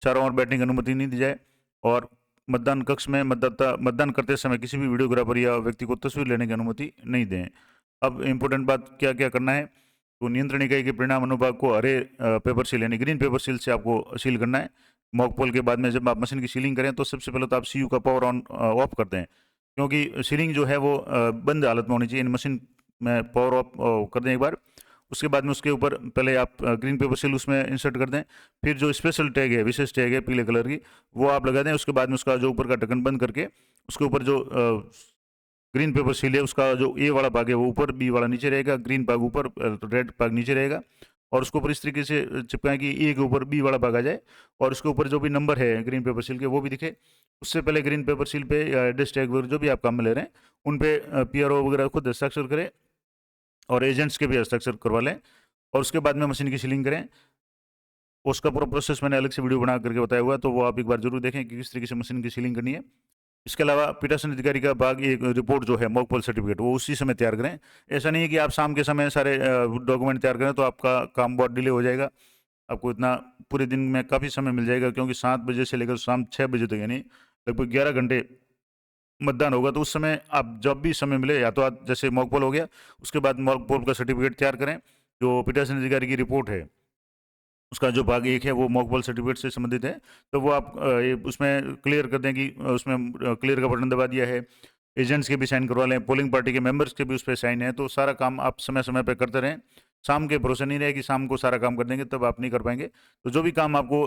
Speaker 1: चारों ओर बैठने की अनुमति नहीं दी जाए और मतदान कक्ष में मतदान करते समय किसी भी वीडियोग्राफर या व्यक्ति को तस्वीर लेने की अनुमति नहीं दें। अब इम्पोर्टेंट बात क्या क्या करना है, तो नियंत्रण इकाई के परिणाम अनुभाग को हरे पेपर सील यानी ग्रीन पेपर सील से आपको सील करना है। मॉकपोल के बाद में जब आप मशीन की सीलिंग करें तो सबसे पहले तो आप सीयू का पावर ऑन ऑफ कर दें क्योंकि सीलिंग जो है वो बंद हालत में होनी चाहिए। मशीन में पावर ऑफ कर दें एक बार। उसके बाद में उसके ऊपर पहले आप ग्रीन पेपर सील उसमें इंसर्ट कर दें। फिर जो स्पेशल टैग है, विशेष टैग है पीले कलर की, वो आप लगा दें। उसके बाद में उसका जो ऊपर का ढक्कन बंद करके उसके ऊपर जो ग्रीन पेपर सील है उसका जो ए वाला भाग है वो ऊपर, बी वाला नीचे रहेगा, ग्रीन भाग ऊपर, रेड भाग नीचे रहेगा और उसको ऊपर इस तरीके से चिपकाएं कि ए के ऊपर बी वाला भाग आ जाए और उसके ऊपर जो भी नंबर है ग्रीन पेपर सील के वो भी दिखे। उससे पहले ग्रीन पेपर सील पे या एड्रेस टैग वगैरह जो भी आप काम में ले रहे हैं उन पे पीआरओ वगैरह खुद हस्ताक्षर करें और एजेंट्स के भी हस्ताक्षर करवा लें और उसके बाद में मशीन की सीलिंग करें। उसका पूरा प्रोसेस मैंने अलग से वीडियो बना करके बताया हुआ है, तो वो आप एक बार जरूर देखें कि किस तरीके से मशीन की सीलिंग करनी है। इसके अलावा पीठासीन अधिकारी का भाग एक रिपोर्ट जो है मॉकपोल सर्टिफिकेट वो उसी समय तैयार करें। ऐसा नहीं है कि आप शाम के समय सारे डॉक्यूमेंट तैयार करें तो आपका काम बहुत डिले हो जाएगा। आपको इतना पूरे दिन में काफ़ी समय मिल जाएगा क्योंकि 7 बजे से लेकर शाम 6 बजे तक यानी लगभग 11 घंटे मतदान होगा। तो उस समय आप जब भी समय मिले या तो आप जैसे मॉकपोल हो गया उसके बाद मॉकपोल का सर्टिफिकेट तैयार करें। जो पीठासीन अधिकारी की रिपोर्ट है उसका जो भाग 1 है वो मॉकपोल सर्टिफिकेट से संबंधित है, तो वो आप उसमें क्लियर कर दें कि उसमें क्लियर का बटन दबा दिया है। एजेंट्स के भी साइन करवा लें, पोलिंग पार्टी के मेंबर्स के भी उस पर साइन है। तो सारा काम आप समय समय पर करते रहें। शाम के भरोसे नहीं रहे कि शाम को सारा काम कर देंगे तब आप नहीं कर पाएंगे। तो जो भी काम आपको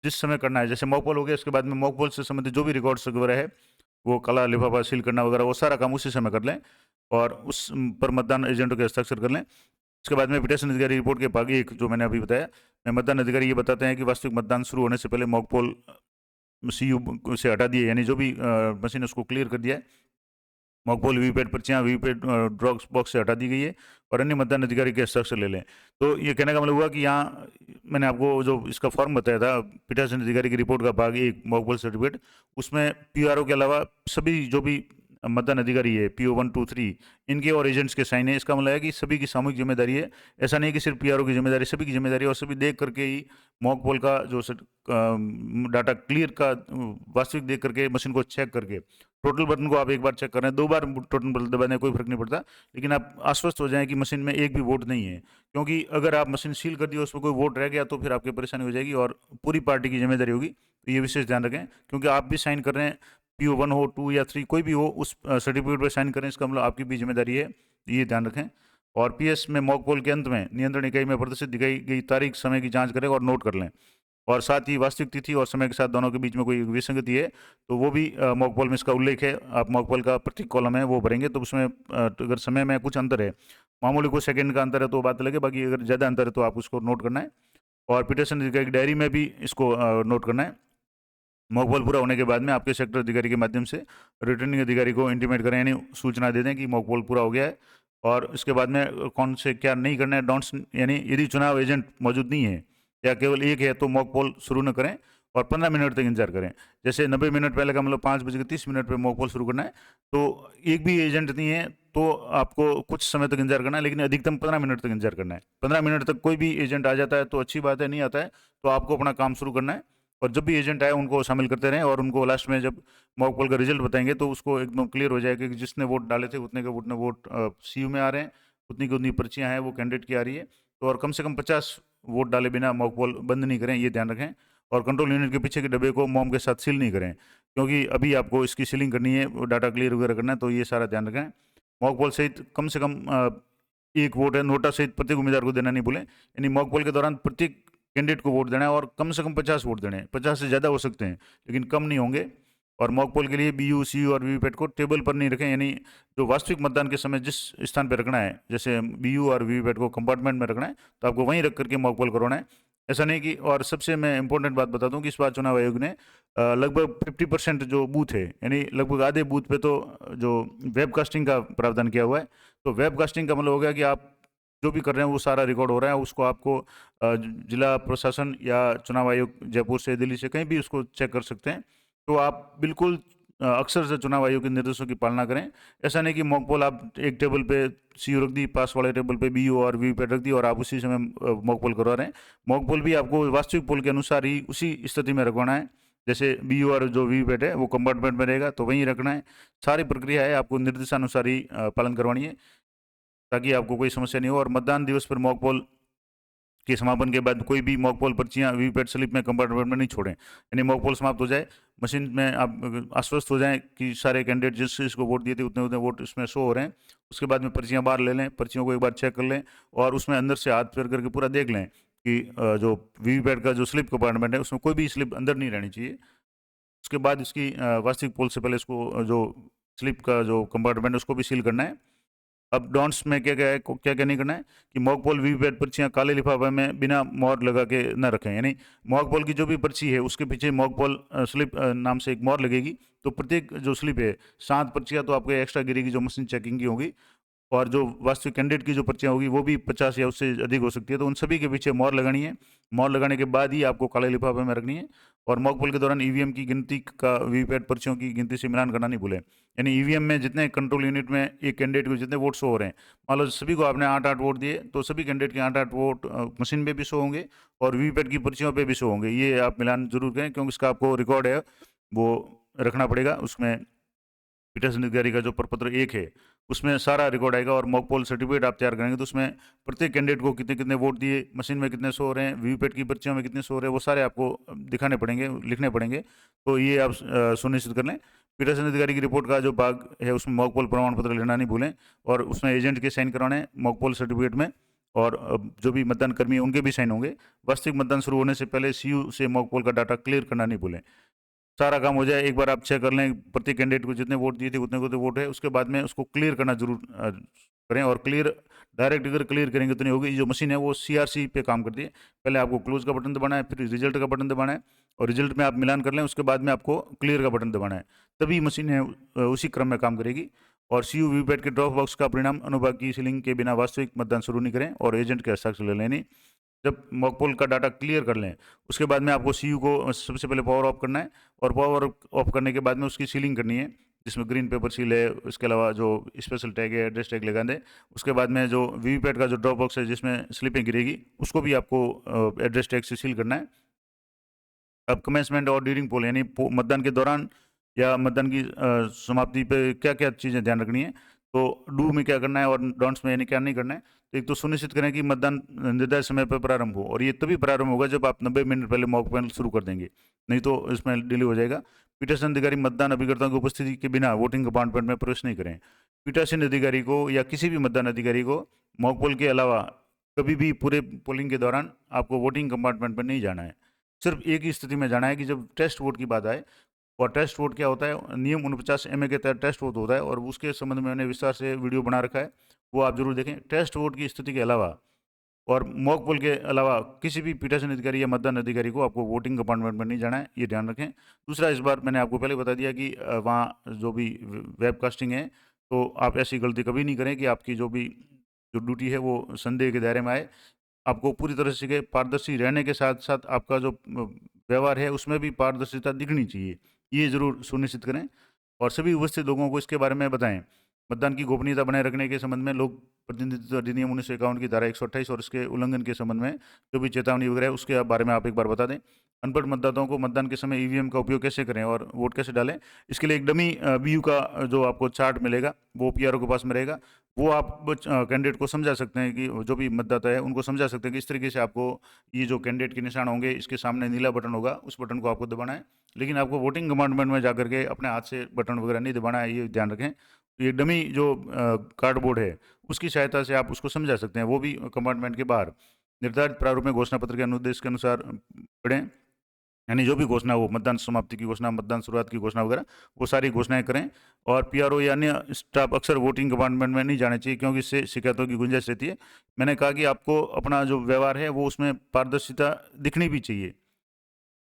Speaker 1: जिस समय करना है, जैसे मॉकपोल हो गया उसके बाद में मॉकपोल से संबंधित जो भी रिकॉर्ड्स वगैरह है वो काला लिफाफा सील करना वगैरह वो सारा काम उसी समय कर लें और उस पर मतदान एजेंटों के हस्ताक्षर कर लें। इसके बाद में पीठासीन अधिकारी रिपोर्ट के भाग 1 जो मैंने अभी बताया, मैं मतदान अधिकारी ये बताते हैं कि वास्तविक मतदान शुरू होने से पहले मॉकपोल सीयू से हटा दिए यानी जो भी मशीन उसको क्लियर कर दिया है। मॉकपोल वीवीपैट पर्चियाँ वीवीपैट ड्रॉप बॉक्स से हटा दी गई है और अन्य मतदान अधिकारी के हस्ताक्षर ले लें। तो ये कहने का मतलब हुआ कि यहाँ मैंने आपको जो इसका फॉर्म बताया था पीठासीन अधिकारी की रिपोर्ट का भाग 1 मॉकपोल सर्टिफिकेट, उसमें पीआरओ के अलावा सभी जो भी मतदान अधिकारी है PO 1 2 3 इनके और एजेंट्स के साइन है। इसका मतलब है कि सभी की सामूहिक जिम्मेदारी है। ऐसा नहीं कि सिर्फ पीआरओ की जिम्मेदारी, सभी की जिम्मेदारी और सभी देख करके ही मॉकपोल का जो डाटा क्लियर का वास्तविक देख करके मशीन को चेक करके टोटल बटन को आप एक बार चेक कर रहे हैं, 2 बार टोटल बटन दबाने कोई फर्क नहीं पड़ता, लेकिन आप आश्वस्त हो जाएं कि मशीन में एक भी वोट नहीं है। क्योंकि अगर आप मशीन सील कर दी उसमें कोई वोट रह गया तो फिर आपकी परेशानी हो जाएगी और पूरी पार्टी की जिम्मेदारी होगी। तो ये विशेष ध्यान रखें क्योंकि आप भी साइन कर रहे हैं, PO 1 हो 2 या 3 कोई भी हो उस सर्टिफिकेट पर साइन करें, इसका मतलब आपकी भी जिम्मेदारी है, ये ध्यान रखें। और PS में मॉकपोल के अंत में नियंत्रण इकाई में प्रदर्शित दिखाई गई तारीख समय की जांच करें और नोट कर लें और साथ ही वास्तविक तिथि और समय के साथ दोनों के बीच में कोई विसंगति है तो वो भी मॉकपोल में इसका उल्लेख है। आप मॉकपोल का प्रत्येक कॉलम है वो भरेंगे तो उसमें अगर समय में कुछ अंतर है, मामूली कुछ सेकंड का अंतर है तो बात अलग है, बाकी अगर ज़्यादा अंतर है तो आप उसको नोट करना है और पीठासीन अधिकारी की डायरी में भी इसको नोट करना है। मॉकपोल पूरा होने के बाद में आपके सेक्टर अधिकारी के माध्यम से रिटर्निंग अधिकारी को इंटीमेट करें यानी सूचना दे दें कि मॉकपोल पूरा हो गया है और इसके बाद में कौन से क्या नहीं करना है डोंट्स, यानी यदि चुनाव एजेंट मौजूद नहीं है या केवल एक है तो मॉकपोल शुरू न करें और 15 मिनट तक इंतजार करें। जैसे 90 मिनट पहले का मतलब 5:30 पर मॉकपोल शुरू करना है, तो एक भी एजेंट नहीं है तो आपको कुछ समय तक इंतजार करना है, लेकिन अधिकतम 15 मिनट तक इंतजार करना है। 15 मिनट तक कोई भी एजेंट आ जाता है तो अच्छी बात है, नहीं आता है तो आपको अपना काम शुरू करना है और जब भी एजेंट आए उनको शामिल करते रहें, और उनको लास्ट में जब मॉक पोल का रिजल्ट बताएंगे तो उसको एकदम क्लियर हो जाएगा कि जिसने वोट डाले थे उतने के उतने वोट सीयू में आ रहे हैं, उतनी की उतनी पर्चियाँ हैं वो कैंडिडेट की आ रही है। तो और कम से कम 50 वोट डाले बिना मॉक पोल बंद नहीं करें, ये ध्यान रखें। और कंट्रोल यूनिट के पीछे के डब्बे को मोम के साथ सील नहीं करें, क्योंकि अभी आपको इसकी सीलिंग करनी है, डाटा क्लियर वगैरह करना है, तो ये सारा ध्यान रखें। मॉक पोल सहित कम से कम एक वोट है नोटा सहित प्रत्येक उम्मीदवार को देना नहीं भूलें। यानी मॉक पोल के दौरान प्रत्येक कैंडिडेट को वोट देना है, और कम से कम 50 वोट देने हैं। 50 से ज़्यादा हो सकते हैं लेकिन कम नहीं होंगे। और मॉक पोल के लिए बीयू, सीयू और वीवीपैट को टेबल पर नहीं रखें, यानी जो वास्तविक मतदान के समय जिस स्थान पर रखना है, जैसे बीयू और वीवीपैट को कंपार्टमेंट में रखना है, तो आपको वहीं रख करके मॉक पोल करवाना है। ऐसा नहीं कि, और सबसे मैं इंपॉर्टेंट बात बता दूं कि इस बार चुनाव आयोग ने लगभग 50% जो बूथ है, यानी लगभग आधे बूथ पे तो जो वेबकास्टिंग का प्रावधान किया हुआ है। तो वेबकास्टिंग का मतलब हो गया कि आप जो भी कर रहे हैं वो सारा रिकॉर्ड हो रहा है, उसको आपको जिला प्रशासन या चुनाव आयोग जयपुर से, दिल्ली से, कहीं भी उसको चेक कर सकते हैं। तो आप बिल्कुल अक्सर से चुनाव आयोग के निर्देशों की पालना करें। ऐसा नहीं कि मॉक पोल आप एक टेबल पे सीयू रख दी, पास वाले टेबल पे बीयू और वीवीपैट रख दी और आप उसी समय मॉक पोल करवा रहे हैं। मॉक पोल भी आपको वास्तविक पोल के अनुसार ही उसी स्थिति में रखवाना है। जैसे बीयू और जो वीवीपैट है वो कंपार्टमेंट में रहेगा तो वहीं रखना है। सारी प्रक्रिया है आपको निर्देशानुसार ही पालन करवानी है, ताकि आपको कोई समस्या नहीं हो। और मतदान दिवस पर मॉक पोल के समापन के बाद कोई भी मॉक पोल पर्चियाँ वीवीपैट स्लिप में कंपार्टमेंट में नहीं छोड़ें। यानी मॉक पोल समाप्त हो जाए, मशीन में आप आश्वस्त हो जाएं कि सारे कैंडिडेट जिस इसको वोट दिए थे उतने उतने वोट इसमें शो हो रहे हैं। उसके बाद में पर्चियाँ बाहर ले लें, पर्चियों को एक बार चेक कर लें और उसमें अंदर से हाथ फेर करके पूरा देख लें कि जो वीवीपैट का जो स्लिप कंपार्टमेंट है उसमें कोई भी स्लिप अंदर नहीं रहनी चाहिए। उसके बाद इसकी वास्तविक पोल से पहले इसको जो स्लिप का जो कंपार्टमेंट है उसको भी सील करना है। अब डॉन्ट्स में क्या क्या है, क्या क्या नहीं करना है कि मॉक पोल वीवीपैट पर्चियाँ काले लिफाफे में बिना मोहर लगा के न रखें। यानी मॉक पोल की जो भी पर्ची है उसके पीछे मॉक पोल स्लिप नाम से एक मोहर लगेगी। तो प्रत्येक जो स्लिप है 7 पर्चियाँ तो आपको एक्स्ट्रा गिरेगी जो मशीन चेकिंग की होगी, और जो वास्तविक कैंडिडेट की जो पर्चियाँ होगी वो भी 50 या उससे अधिक हो सकती है। तो उन सभी के पीछे मोहर लगानी है। मोहर लगाने के बाद ही आपको काले लिफाफे में रखनी है। और मॉक पोल के दौरान ईवीएम की गिनती का वीवीपैट पर्चियों की गिनती से मिलान करना नहीं भूलें। यानी ईवीएम में जितने कंट्रोल यूनिट में एक कैंडिडेट को जितने वोट शो हो रहे हैं, मान लो सभी को आपने 8-8 वोट दिए, तो सभी कैंडिडेट के 8-8 वोट मशीन पे भी शो होंगे और वीवीपैट की पर्चियों पे भी शो होंगे। ये आप मिलान जरूर करें, क्योंकि इसका आपको रिकॉर्ड है वो रखना पड़ेगा। उसमें पीठासीन अधिकारी का जो प्रपत्र 1 है उसमें सारा रिकॉर्ड आएगा, और मॉक पोल सर्टिफिकेट आप तैयार करेंगे तो उसमें प्रत्येक कैंडिडेट को कितने कितने वोट दिए, मशीन में कितने शो हो रहे हैं, वीवीपैट की पर्चियों में कितने शो हो रहे हैं, वो सारे आपको दिखाने पड़ेंगे, लिखने पड़ेंगे। तो ये आप सुनिश्चित कर लें। पीठासीन अधिकारी की रिपोर्ट का जो भाग है उसमें मॉक पोल प्रमाण पत्र लेना नहीं भूलें, और उसमें एजेंट के साइन करवाने हैं मॉक पोल सर्टिफिकेट में, और जो भी मतदान कर्मी है उनके भी साइन होंगे। वास्तविक मतदान शुरू होने से पहले सीयू से मॉक पोल का डाटा क्लियर करना नहीं भूलें। सारा काम हो जाए, एक बार आप चेक कर लें प्रत्येक कैंडिडेट को जितने वोट दिए थे उतने को तो वोट है, उसके बाद में उसको क्लियर करना जरूर करें। और क्लियर डायरेक्ट अगर क्लियर करेंगे तो नहीं होगी। जो मशीन है वो सीआरसी पे काम करती है। पहले आपको क्लोज का बटन दबाना है, फिर रिजल्ट का बटन दबाना है, और रिजल्ट में आप मिलान कर लें, उसके बाद में आपको क्लियर का बटन दबाना है, तभी मशीन है उसी क्रम में काम करेगी। और सीयू वीवीपैट के ड्रॉप बॉक्स का परिणाम अनुभाग की सीलिंग के बिना वास्तविक मतदान शुरू नहीं करें, और एजेंट के हस्ताक्षर ले लें। जब मॉक पोल का डाटा क्लियर कर लें उसके बाद में आपको सीयू को सबसे पहले पावर ऑफ करना है, और पावर ऑफ करने के बाद में उसकी सीलिंग करनी है, जिसमें ग्रीन पेपर सील है, उसके अलावा जो स्पेशल टैग है, एड्रेस टैग लगा दें। उसके बाद में जो वीवीपैट का जो ड्रॉप बॉक्स है जिसमें स्लिपें गिरेगी उसको भी आपको एड्रेस टैग से सील करना है। अब कमेंसमेंट और ड्यूरिंग पोल, यानी मतदान के दौरान या मतदान की समाप्ति पे क्या क्या चीज़ें ध्यान रखनी है, तो डू में क्या करना है और डोंट्स में यानी क्या नहीं करना है। तो एक तो सुनिश्चित करें कि मतदान निर्धारित समय पर प्रारंभ हो, और ये तभी प्रारंभ होगा जब आप 90 मिनट पहले मॉक पोल शुरू कर देंगे, नहीं तो इसमें डिले हो जाएगा। पीठासीन अधिकारी मतदान अभिकर्ताओं की उपस्थिति के बिना वोटिंग कंपार्टमेंट में प्रवेश नहीं करें। पीठासीन अधिकारी को या किसी भी मतदान अधिकारी को मॉक पोल के अलावा कभी भी पूरे पोलिंग के दौरान आपको वोटिंग कंपार्टमेंट पर नहीं जाना है। सिर्फ एक ही स्थिति में जाना है कि जब टेस्ट वोट की बात आए। और टेस्ट वोट क्या होता है, नियम 49 MA के तहत टेस्ट वोट होता है, और उसके संबंध में मैंने विस्तार से वीडियो बना रखा है, वो आप जरूर देखें। टेस्ट वोट की स्थिति के अलावा और मॉक पोल के अलावा किसी भी पीठासीन अधिकारी या मतदान अधिकारी को आपको वोटिंग कंपार्टमेंट में नहीं जाना है, ये ध्यान रखें। दूसरा, इस बार मैंने आपको पहले बता दिया कि वहाँ जो भी वेबकास्टिंग है, तो आप ऐसी गलती कभी नहीं करें कि आपकी जो भी जो ड्यूटी है वो संदेह के दायरे में आए। आपको पूरी तरह से पारदर्शी रहने के साथ साथ आपका जो व्यवहार है उसमें भी पारदर्शिता दिखनी चाहिए, ये ज़रूर सुनिश्चित करें। और सभी उपस्थित लोगों को इसके बारे में बताएं। मतदान की गोपनीयता बनाए रखने के संबंध में लोग प्रतिनिधित्व अधिनियम 1951 की धारा 128 और इसके उल्लंघन के संबंध में जो भी चेतावनी वगैरह है उसके बारे में आप एक बार बता दें। अनपढ़ मतदाताओं को मतदान के समय ईवीएम का उपयोग कैसे करें और वोट कैसे डालें, इसके लिए एक डमी बीयू का जो आपको चार्ट मिलेगा वो पीआरओ के पास में रहेगा। वो आप कैंडिडेट को समझा सकते हैं कि जो भी मतदाता है उनको समझा सकते हैं कि इस तरीके से आपको ये जो कैंडिडेट के निशान होंगे इसके सामने नीला बटन होगा, उस बटन को आपको दबाना है। लेकिन आपको वोटिंग कमांडमेंट में जाकर के अपने हाथ से बटन वगैरह नहीं दबाना है, ये ध्यान रखें। ये डमी जो कार्डबोर्ड है उसकी सहायता से आप उसको समझा सकते हैं, वो भी कमांडमेंट के बाहर निर्धारित प्रारूप में घोषणा पत्र के अनुदेश के अनुसार पढ़ें। यानी जो भी घोषणा हो, मतदान समाप्ति की घोषणा, मतदान शुरुआत की घोषणा वगैरह, वो सारी घोषणाएं करें। और पीआरओ या अन्य स्टाफ अक्सर वोटिंग कमांडमेंट में नहीं जाने चाहिए क्योंकि इससे शिकायतों की गुंजाइश रहती है। मैंने कहा कि आपको अपना जो व्यवहार है वो उसमें पारदर्शिता दिखनी भी चाहिए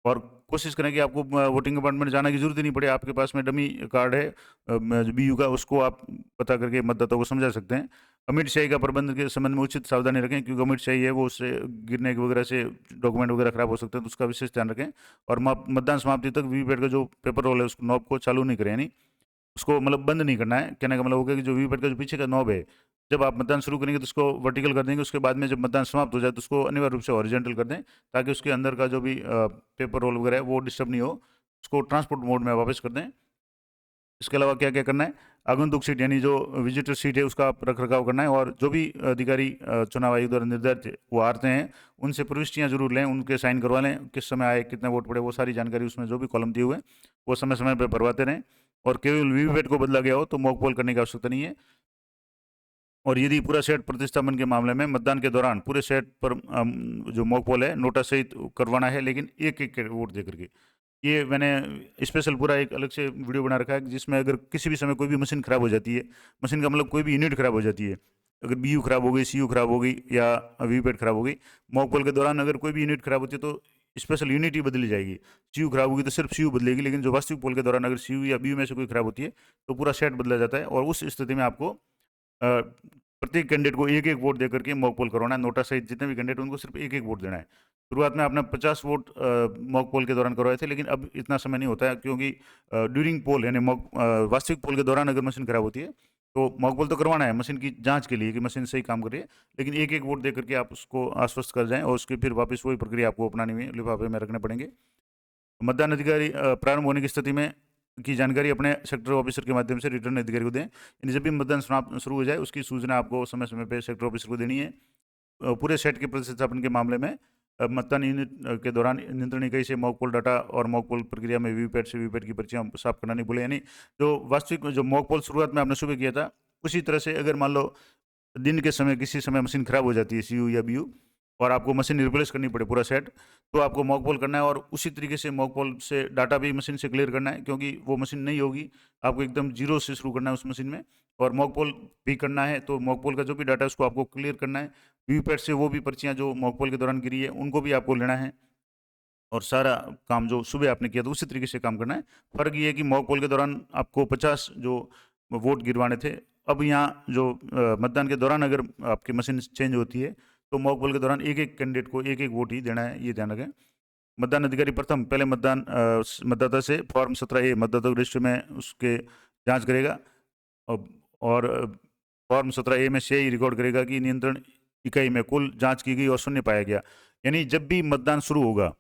Speaker 1: और कोशिश करें कि आपको वोटिंग कमांडमेंट जाने की जरूरत ही नहीं पड़े। आपके पास में डमी कार्ड है बीयू का, उसको आप पता करके मतदाताओं को समझा सकते हैं। अमिट शाही का प्रबंध के संबंध में उचित सावधानी रखें क्योंकि अमिट शाही है वो उससे गिरने के वगैरह से डॉक्यूमेंट वगैरह खराब हो सकते हैं, तो उसका विशेष ध्यान रखें। और मतदान समाप्ति तक वीवीपैट का जो पेपर रोल है उसको नॉब को चालू नहीं करें, यानी उसको मतलब बंद नहीं करना है। कहने का मतलब होगा कि जो वीवीपैट का जो पीछे का नॉब है, जब आप मतदान शुरू करेंगे तो उसको वर्टिकल कर देंगे, उसके बाद में जब मतदान समाप्त हो जाए तो उसको अनिवार्य रूप से हॉरिजॉन्टल कर दें ताकि उसके अंदर का जो भी पेपर रोल वगैरह है वो डिस्टर्ब नहीं हो। उसको ट्रांसपोर्ट मोड में वापस कर दें। इसके अलावा क्या क्या करना है, आगंतुक सीट यानी जो विजिटर सीट है उसका आप रख रखाव करना है। और जो भी अधिकारी चुनाव आयोग द्वारा निर्धारित वो आते हैं उनसे प्रविष्टियाँ जरूर लें, उनके साइन करवा लें, किस समय आए, कितने वोट पड़े, वो सारी जानकारी उसमें जो भी कॉलम दिए हुए हैं वो समय समय पर भरवाते रहें। और केवल वीवीपैट को बदला गया हो तो मॉक पोल करने की आवश्यकता नहीं है। और यदि पूरा सेट प्रतिस्थापन के मामले में मतदान के दौरान पूरे सेट पर जो मॉक पोल है नोटा सहित करवाना है, लेकिन एक एक वोट दे करके। ये मैंने स्पेशल पूरा एक अलग से वीडियो बना रखा है जिसमें अगर किसी भी समय कोई भी मशीन खराब हो जाती है, मशीन का मतलब कोई भी यूनिट खराब हो जाती है, अगर बीयू खराब हो गई, सीयू खराब हो गई या वीवीपैट खराब हो गई, मॉक पोल के दौरान अगर कोई भी यूनिट खराब होती है तो स्पेशल यूनिट ही बदली जाएगी। सीयू खराब होगी तो सिर्फ सीयू बदलेगी, लेकिन जो वास्तविक पोल के दौरान अगर सीयू या बीयू में से कोई खराब होती है तो पूरा सेट बदला जाता है। और उस स्थिति में आपको प्रत्येक कैंडिडेट को एक एक वोट देकर के मॉक पोल करवाना है। नोटा सहित जितने भी कैंडिडेट उनको सिर्फ एक एक वोट देना है। शुरुआत में आपने 50 वोट मॉक पोल के दौरान करवाए थे, लेकिन अब इतना समय नहीं होता है क्योंकि ड्यूरिंग पोल यानी वास्तविक पोल के दौरान अगर मशीन खराब होती है तो मॉक पोल तो करवाना है मशीन की जांच के लिए कि मशीन सही काम कर रही है, लेकिन एक एक वोट दे करके आप उसको आश्वस्त कर जाएं और उसके फिर वापस वही प्रक्रिया आपको अपनानी में लिफाफे में रखने पड़ेंगे। मतदान अधिकारी प्रारंभ होने की स्थिति में की जानकारी अपने सेक्टर ऑफिसर के माध्यम से रिटर्न अधिकारी को दें। यानी जब भी मतदान समाप्त शुरू हो जाए उसकी सूचना आपको समय समय पर सेक्टर ऑफिसर को देनी है। पूरे सेट के प्रतिस्थापन के मामले में मतदान यूनिट के दौरान नियंत्रण इकाई से मॉक पोल डाटा और मॉक पोल प्रक्रिया में वीवीपैट से वीवीपैट की पर्चियां साफ करना नहीं भूले। यानी जो वास्तविक जो मॉक पोल शुरुआत में आपने सुबह किया था उसी तरह से अगर मान लो दिन के समय किसी समय मशीन खराब हो जाती है सीयू या बीयू और आपको मशीन रिप्लेस करनी पड़े पूरा सेट, तो आपको मॉक पोल करना है और उसी तरीके से मॉक पोल से डाटा भी मशीन से क्लियर करना है क्योंकि वो मशीन नहीं होगी, आपको एकदम जीरो से शुरू करना है उस मशीन में। और मॉक पोल भी करना है तो मॉक पोल का जो भी डाटा है उसको आपको क्लियर करना है। वीवीपैट से वो भी पर्चियाँ जो मॉक पोल के दौरान गिरी है उनको भी आपको लेना है और सारा काम जो सुबह आपने किया था उसी तरीके से काम करना है। फ़र्क ये है कि मॉक पोल के दौरान आपको 50 जो वोट गिरवाने थे, अब यहाँ जो मतदान के दौरान अगर आपकी मशीन चेंज होती है तो मॉक पोल के दौरान एक एक कैंडिडेट को एक एक वोट ही देना है, ये ध्यान रखें। मतदान अधिकारी प्रथम पहले मतदाता से फॉर्म 17A मतदाता रजिस्टर में उसके जांच करेगा और फॉर्म 17A में से ही रिकॉर्ड करेगा कि नियंत्रण इकाई में कुल जांच की गई और शून्य पाया गया। यानी जब भी मतदान शुरू होगा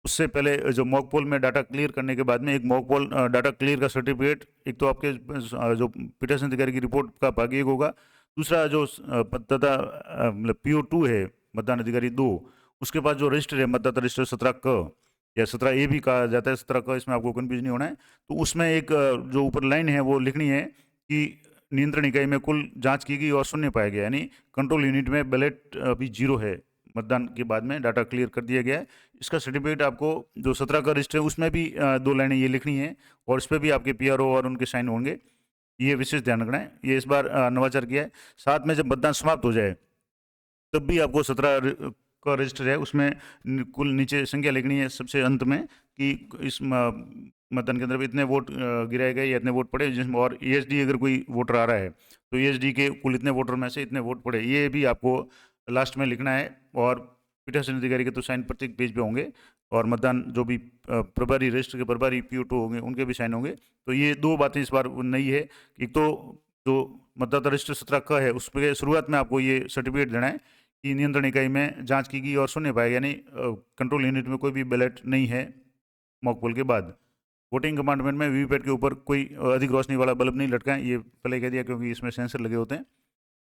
Speaker 1: उससे पहले जो मॉक पोल में डाटा क्लियर करने के बाद में एक मॉक पोल डाटा क्लियर का सर्टिफिकेट, एक तो आपके जो पीठासीन अधिकारी की रिपोर्ट का भाग 1 होगा, दूसरा जो मतदाता मतलब PO2 है मतदान अधिकारी 2, उसके पास जो रजिस्टर है मतदाता रजिस्टर 17 क या 17A भी कहा जाता है, 17 क, इसमें आपको कन्फ्यूज नहीं होना है। तो उसमें एक जो ऊपर लाइन है वो लिखनी है कि नियंत्रण इकाई में कुल जांच की गई और शून्य पाया गया, यानी कंट्रोल यूनिट में बैलेट अभी 0 है, मतदान के बाद में डाटा क्लियर कर दिया गया है। इसका सर्टिफिकेट आपको जो 17 का रजिस्टर है उसमें भी 2 लाइनें ये लिखनी है और इस पर भी आपके PRO और उनके साइन होंगे, ये विशेष ध्यान रखना है। ये इस बार नवाचार किया है। साथ में जब मतदान समाप्त हो जाए तब भी आपको 17 का रजिस्टर है उसमें कुल नीचे संख्या लिखनी है सबसे अंत में कि इस मतदान केंद्र पर इतने वोट गिराए गए या इतने वोट पड़े, जिसमें और ESD अगर कोई वोटर आ रहा है तो ESD के कुल इतने वोटर में से इतने वोट पड़े, ये भी आपको लास्ट में लिखना है। और पीठासीन अधिकारी के तो साइन प्रत्येक पेज पे होंगे और मतदान जो भी प्रभारी रजिस्टर के प्रभारी PO2 होंगे उनके भी साइन होंगे। तो ये 2 बातें इस बार नई है। एक तो जो मतदाता रजिस्टर 17 क है, उस पे शुरुआत में आपको ये सर्टिफिकेट देना है कि नियंत्रण इकाई में जांच की गई और शून्य पाया, यानी कंट्रोल यूनिट में कोई भी बैलेट नहीं है मॉक पोल के बाद। वोटिंग कंपार्टमेंट में वीवीपैट के ऊपर कोई अधिक रोशनी वाला बल्ब नहीं लटकाएं, ये पहले कह दिया क्योंकि इसमें सेंसर लगे होते हैं।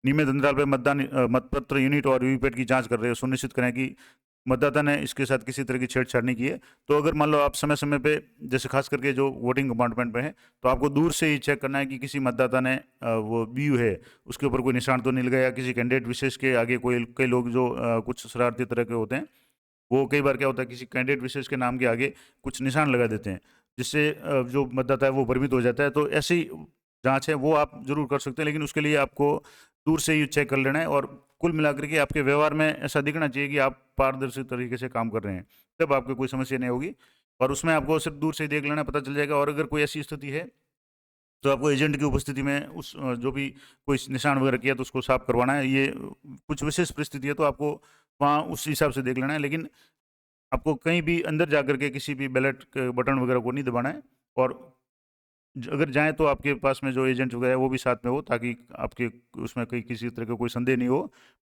Speaker 1: नियमित अंतराल पर मतदान मतपत्र यूनिट और वीवीपैट की जांच कर रहे हो, सुनिश्चित करें कि मतदाता ने इसके साथ किसी तरह की छेड़छाड़ नहीं की है। तो अगर मान लो आप समय समय पे, जैसे खास करके जो वोटिंग कंपार्टमेंट पे है, तो आपको दूर से ही चेक करना है कि किसी मतदाता ने वो बीयू है उसके ऊपर कोई निशान तो नहीं लगाया, किसी कैंडिडेट विशेष के आगे कोई कई लोग जो कुछ शरारती तरह के होते हैं, वो कई बार क्या होता है किसी कैंडिडेट विशेष के नाम के आगे कुछ निशान लगा देते हैं, जिससे जो मतदाता है वो भ्रमित हो जाता है। तो ऐसी जांच है वो आप जरूर कर सकते हैं, लेकिन उसके लिए आपको दूर से ही चेक कर लेना है और कुल मिलाकर के आपके व्यवहार में ऐसा दिखना चाहिए कि आप पारदर्शी तरीके से काम कर रहे हैं, तब आपको कोई समस्या नहीं होगी। और उसमें आपको सिर्फ दूर से ही देख लेना, पता चल जाएगा। और अगर कोई ऐसी स्थिति है तो आपको एजेंट की उपस्थिति में उस जो भी कोई निशान वगैरह किया तो उसको साफ करवाना है। ये कुछ विशेष परिस्थिति है तो आपको वहाँ उस हिसाब से देख लेना है, लेकिन आपको कहीं भी अंदर जाकर के किसी भी बैलेट के बटन वगैरह को नहीं दबाना है। और अगर जाएँ तो आपके पास में जो एजेंट वगैरह है वो भी साथ में हो, ताकि आपके उसमें कहीं किसी तरह का कोई संदेह नहीं हो।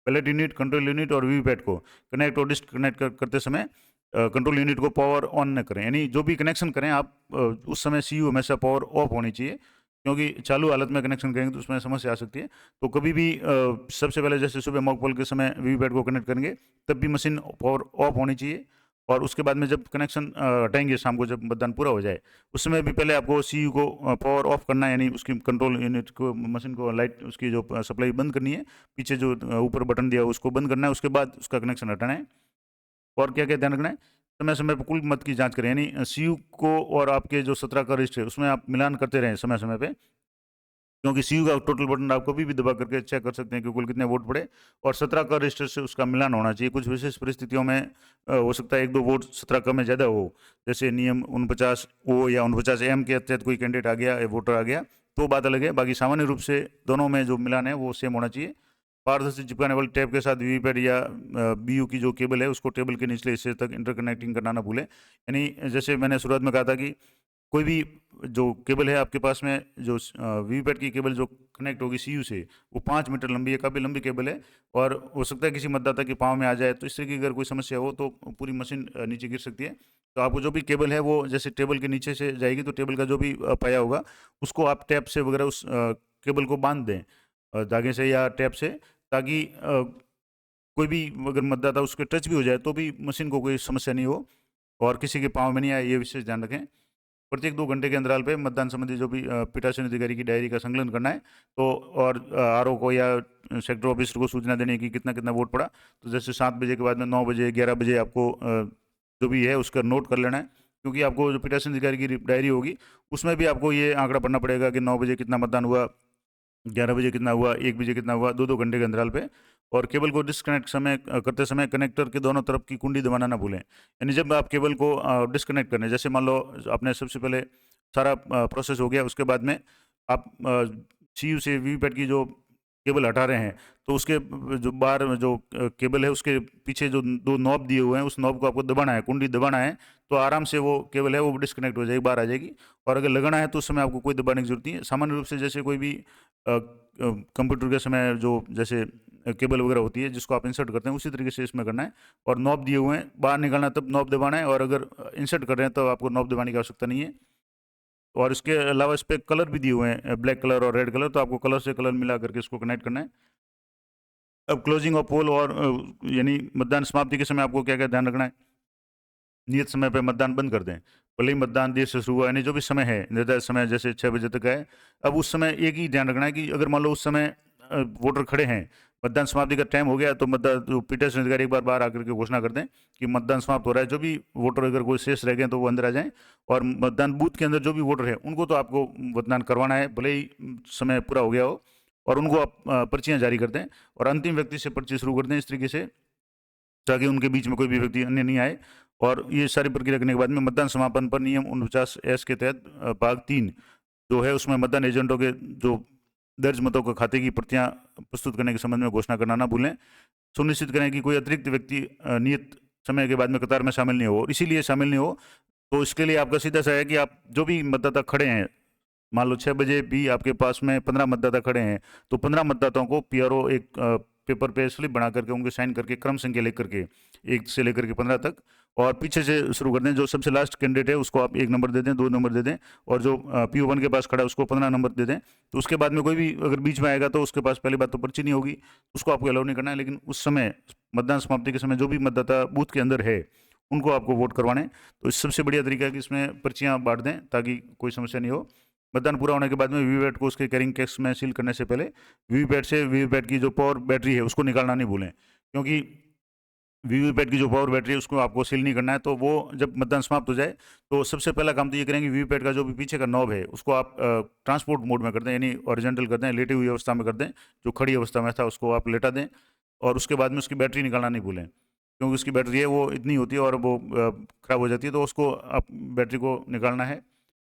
Speaker 1: बैलेट यूनिट, कंट्रोल यूनिट और वीवीपैट को कनेक्ट और डिस्कनेक्ट करते समय कंट्रोल यूनिट को पावर ऑन न करें, यानी जो भी कनेक्शन करें आप उस समय सीयू हमेशा पावर ऑफ होनी चाहिए, क्योंकि चालू हालत में कनेक्शन करेंगे तो उसमें समस्या आ सकती है। तो कभी भी सबसे पहले जैसे सुबह मॉक पोल के समय वीवीपैट को कनेक्ट करेंगे तब भी मशीन पावर ऑफ होनी चाहिए, और उसके बाद में जब कनेक्शन हटाएंगे शाम को जब मतदान पूरा हो जाए, उस समय भी पहले आपको सीयू को पावर ऑफ करना है, यानी उसकी कंट्रोल यूनिट को, मशीन को लाइट उसकी जो सप्लाई बंद करनी है, पीछे जो ऊपर बटन दिया है उसको बंद करना है, उसके बाद उसका कनेक्शन हटाना है। और क्या क्या ध्यान रखना है, समय समय पर कुल मत की जांच करें, यानी सीयू को और आपके जो 17 का रजिस्टर है उसमें आप मिलान करते रहें समय समय पे, क्योंकि सीयू का टोटल बटन आप कभी भी दबा करके चेक कर सकते हैं कि कुल कितने वोट पड़े, और 17 का रजिस्टर से उसका मिलान होना चाहिए। कुछ विशेष परिस्थितियों में हो सकता है 1-2 वोट 17 का में ज़्यादा हो, जैसे नियम 49 ओ या 49 एम के तहत कोई कैंडिडेट आ गया या वोटर आ गया तो बात अलग है। बाकी सामान्य रूप से दोनों में जो मिलान है वो सेम होना चाहिए। पारदर्शी चिपकाने वाले टेप के साथ वीवीपैट या बीयू की जो केबल है उसको टेबल के निचले हिस्से तक इंटरकनेक्टिंग करना ना भूलें। यानी जैसे मैंने शुरुआत में कहा था कि कोई भी जो केबल है आपके पास में, जो वीवीपैट की केबल जो कनेक्ट होगी सीयू से, वो 5 मीटर लंबी है, काफ़ी लंबी केबल है, और हो सकता है किसी मतदाता के पाँव में आ जाए, तो इस तरह की अगर कोई समस्या हो तो पूरी मशीन नीचे गिर सकती है। तो आपको जो भी केबल है वो जैसे टेबल के नीचे से जाएगी, तो टेबल का जो भी पाया होगा उसको आप टैप से वगैरह उस केबल को बांध दें धागे से या टैप से, ताकि कोई भी अगर मतदाता उसके टच भी हो जाए तो भी मशीन को कोई समस्या नहीं हो और किसी के पाँव में नहीं आए, ये विशेष ध्यान रखें। प्रत्येक 2 घंटे के अंतराल पे मतदान संबंधी जो भी पीठासीन अधिकारी की डायरी का संकलन करना है, तो और आरओ को या सेक्टर ऑफिसर को सूचना देनी है कि कितना कितना वोट पड़ा। तो जैसे 7 बजे के बाद में 9 बजे 11 बजे आपको जो भी है उसका नोट कर लेना है, क्योंकि आपको जो पीठासीन अधिकारी की डायरी होगी उसमें भी आपको ये आंकड़ा पढ़ना पड़ेगा कि 9 बजे कितना मतदान हुआ, 11 बजे कितना हुआ, 1 बजे कितना हुआ, 2-2 घंटे के अंतराल पे। और केबल को डिस्कनेक्ट करते समय कनेक्टर के दोनों तरफ की कुंडी दबाना ना भूलें। यानी जब आप केबल को डिस्कनेक्ट करने, जैसे मान लो आपने सबसे पहले सारा प्रोसेस हो गया, उसके बाद में आप सीयू से वीवीपैट की जो केबल हटा रहे हैं, तो उसके जो बाहर में जो केबल है उसके पीछे जो 2 नॉब दिए हुए हैं, उस नॉब को आपको दबाना है, कुंडी दबाना है, तो आराम से वो केबल है वो डिस्कनेक्ट हो जाएगी, बाहर आ जाएगी। और अगर लगाना है तो उस समय आपको कोई दबाने की जरूरत नहीं है। सामान्य रूप से जैसे कोई भी कंप्यूटर के समय जो जैसे केबल वगैरह होती है जिसको आप इंसर्ट करते हैं, उसी तरीके से इसमें करना है। और नॉब दिए हुए हैं, बाहर निकालना है तब नॉब दबाना है, और अगर इंसर्ट कर रहे हैं तो आपको नॉब दबाने की आवश्यकता नहीं है। और इसके अलावा इस पे कलर भी दिए हुए हैं, ब्लैक कलर और रेड कलर, तो आपको कलर से कलर मिला करके इसको कनेक्ट करना है। अब क्लोजिंग ऑफ पोल और यानी मतदान समाप्ति के समय आपको क्या क्या ध्यान रखना है। नियत समय पे मतदान बंद कर दें। भले ही मतदान देर से शुरू हुआ, यानी जो भी समय है निर्धारित समय जैसे 6 बजे तक है, अब उस समय एक ही ध्यान रखना है कि अगर मान लो उस समय वोटर खड़े हैं, मतदान समाप्ति का टाइम हो गया, तो मतदान पीठासीन अधिकारी एक बार बाहर आकर के घोषणा कर दें कि मतदान समाप्त हो रहा है। जो भी वोटर अगर कोई शेष रह गए तो वो अंदर आ जाएं, और मतदान बूथ के अंदर जो भी वोटर है उनको तो आपको मतदान करवाना है, भले ही समय पूरा हो गया हो, और उनको आप पर्चियाँ जारी कर दें और अंतिम व्यक्ति से पर्ची शुरू कर दें इस तरीके से, ताकि उनके बीच में कोई भी व्यक्ति अन्य नहीं आए। और ये सारी प्रक्रिया करने के बाद में मतदान समापन पर नियम 49 के तहत भाग 3 जो है उसमें मतदान एजेंटों के जो दर्ज मतों के खाते की प्रतियां प्रस्तुत करने के संबंध में घोषणा करना ना भूलें। सुनिश्चित करें कि कोई अतिरिक्त व्यक्ति नियत समय के बाद में कतार में शामिल नहीं हो, और इसीलिए शामिल नहीं हो तो इसके लिए आपका सीधा सा है कि आप जो भी मतदाता खड़े हैं मान लो 6 बजे भी आपके पास में 15 मतदाता खड़े हैं, तो 15 मतदाताओं को पीआरओ एक पेपर पे स्लिप बना करके उनके साइन करके क्रम संख्या लेकर के 1 से लेकर के 15 तक, और पीछे से शुरू कर दें। जो सबसे लास्ट कैंडिडेट है उसको आप 1 नंबर दे दें, 2 नंबर दे दें, और जो PO1 के पास खड़ा है उसको 15 नंबर दे दें। तो उसके बाद में कोई भी अगर बीच में आएगा तो उसके पास पहली बात तो पर्ची नहीं होगी, उसको आपको अलाउ नहीं करना है। लेकिन उस समय मतदान समाप्ति के समय जो भी मतदाता बूथ के अंदर है उनको आपको वोट करवाने। तो इस सबसे बढ़िया तरीका है कि इसमें पर्चियां बांट दें ताकि कोई समस्या नहीं हो। मतदान पूरा होने के बाद में वीवीपैट को उसके कैरिंग केस में सील करने से पहले वीवीपैट की जो पावर बैटरी है उसको निकालना नहीं भूलें, क्योंकि वीवीपैट की जो पावर बैटरी है उसको आपको सील नहीं करना है। तो वो जब मतदान समाप्त हो जाए तो सबसे पहला काम तो ये करेंगे, वीवीपैट का जो भी पीछे का नॉब है उसको आप ट्रांसपोर्ट मोड में कर दें, यानी ओरिजेंटल कर दें, लेटी हुई अवस्था में कर दें। जो खड़ी अवस्था में था उसको आप लेटा दें, और उसके बाद में उसकी बैटरी निकालना नहीं भूलें, क्योंकि उसकी बैटरी है वो इतनी होती है और वो ख़राब हो जाती है। तो उसको आप बैटरी को निकालना है।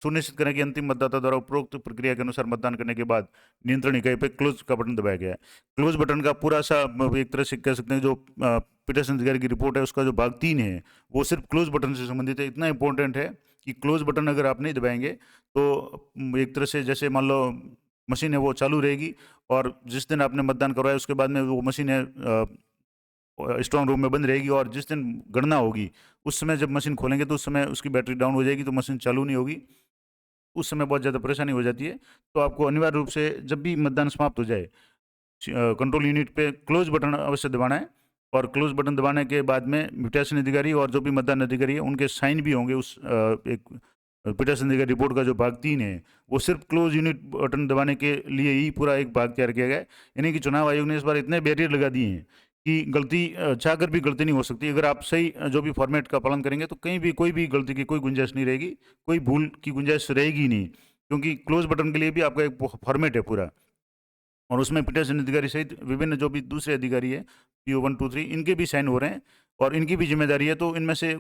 Speaker 1: सुनिश्चित करें कि अंतिम मतदाता द्वारा उपरोक्त प्रक्रिया के अनुसार मतदान करने के बाद नियंत्रण इकाई पर क्लोज का बटन दबाया गया है। क्लोज बटन का पूरा सा एक तरह से कह सकते हैं, जो पीटरसन अधिकारी की रिपोर्ट है उसका जो भाग 3 है वो सिर्फ क्लोज बटन से संबंधित है। इतना इंपॉर्टेंट है कि क्लोज बटन अगर आप नहीं दबाएंगे तो एक तरह से जैसे मान लो मशीन है वो चालू रहेगी, और जिस दिन आपने मतदान करवाया उसके बाद में वो मशीन है स्ट्रॉन्ग रूम में बंद रहेगी, और जिस दिन गणना होगी उस समय जब मशीन खोलेंगे तो उस समय उसकी बैटरी डाउन हो जाएगी, तो मशीन चालू नहीं होगी। उस समय बहुत ज़्यादा परेशानी हो जाती है। तो आपको अनिवार्य रूप से जब भी मतदान समाप्त हो जाए कंट्रोल यूनिट पे क्लोज बटन अवश्य दबाना है, और क्लोज बटन दबाने के बाद में पीठासीन अधिकारी और जो भी मतदान अधिकारी है उनके साइन भी होंगे उस एक पीठासीन अधिकारी रिपोर्ट का जो भाग 3 है वो सिर्फ क्लोज यूनिट बटन दबाने के लिए ही पूरा एक भाग तैयार किया गया है। यानी कि चुनाव आयोग ने इस बार इतने बैरियर लगा दिए हैं कि गलती चाहकर भी गलती नहीं हो सकती। अगर आप सही जो भी फॉर्मेट का पालन करेंगे तो कहीं भी कोई भी गलती की कोई गुंजाइश नहीं रहेगी, कोई भूल की गुंजाइश रहेगी नहीं, क्योंकि क्लोज बटन के लिए भी आपका एक फॉर्मेट है पूरा, और उसमें पीठासीन अधिकारी सहित विभिन्न जो भी दूसरे अधिकारी है PO1, 2, 3 इनके भी साइन हो रहे हैं और इनकी भी जिम्मेदारी है। तो इनमें से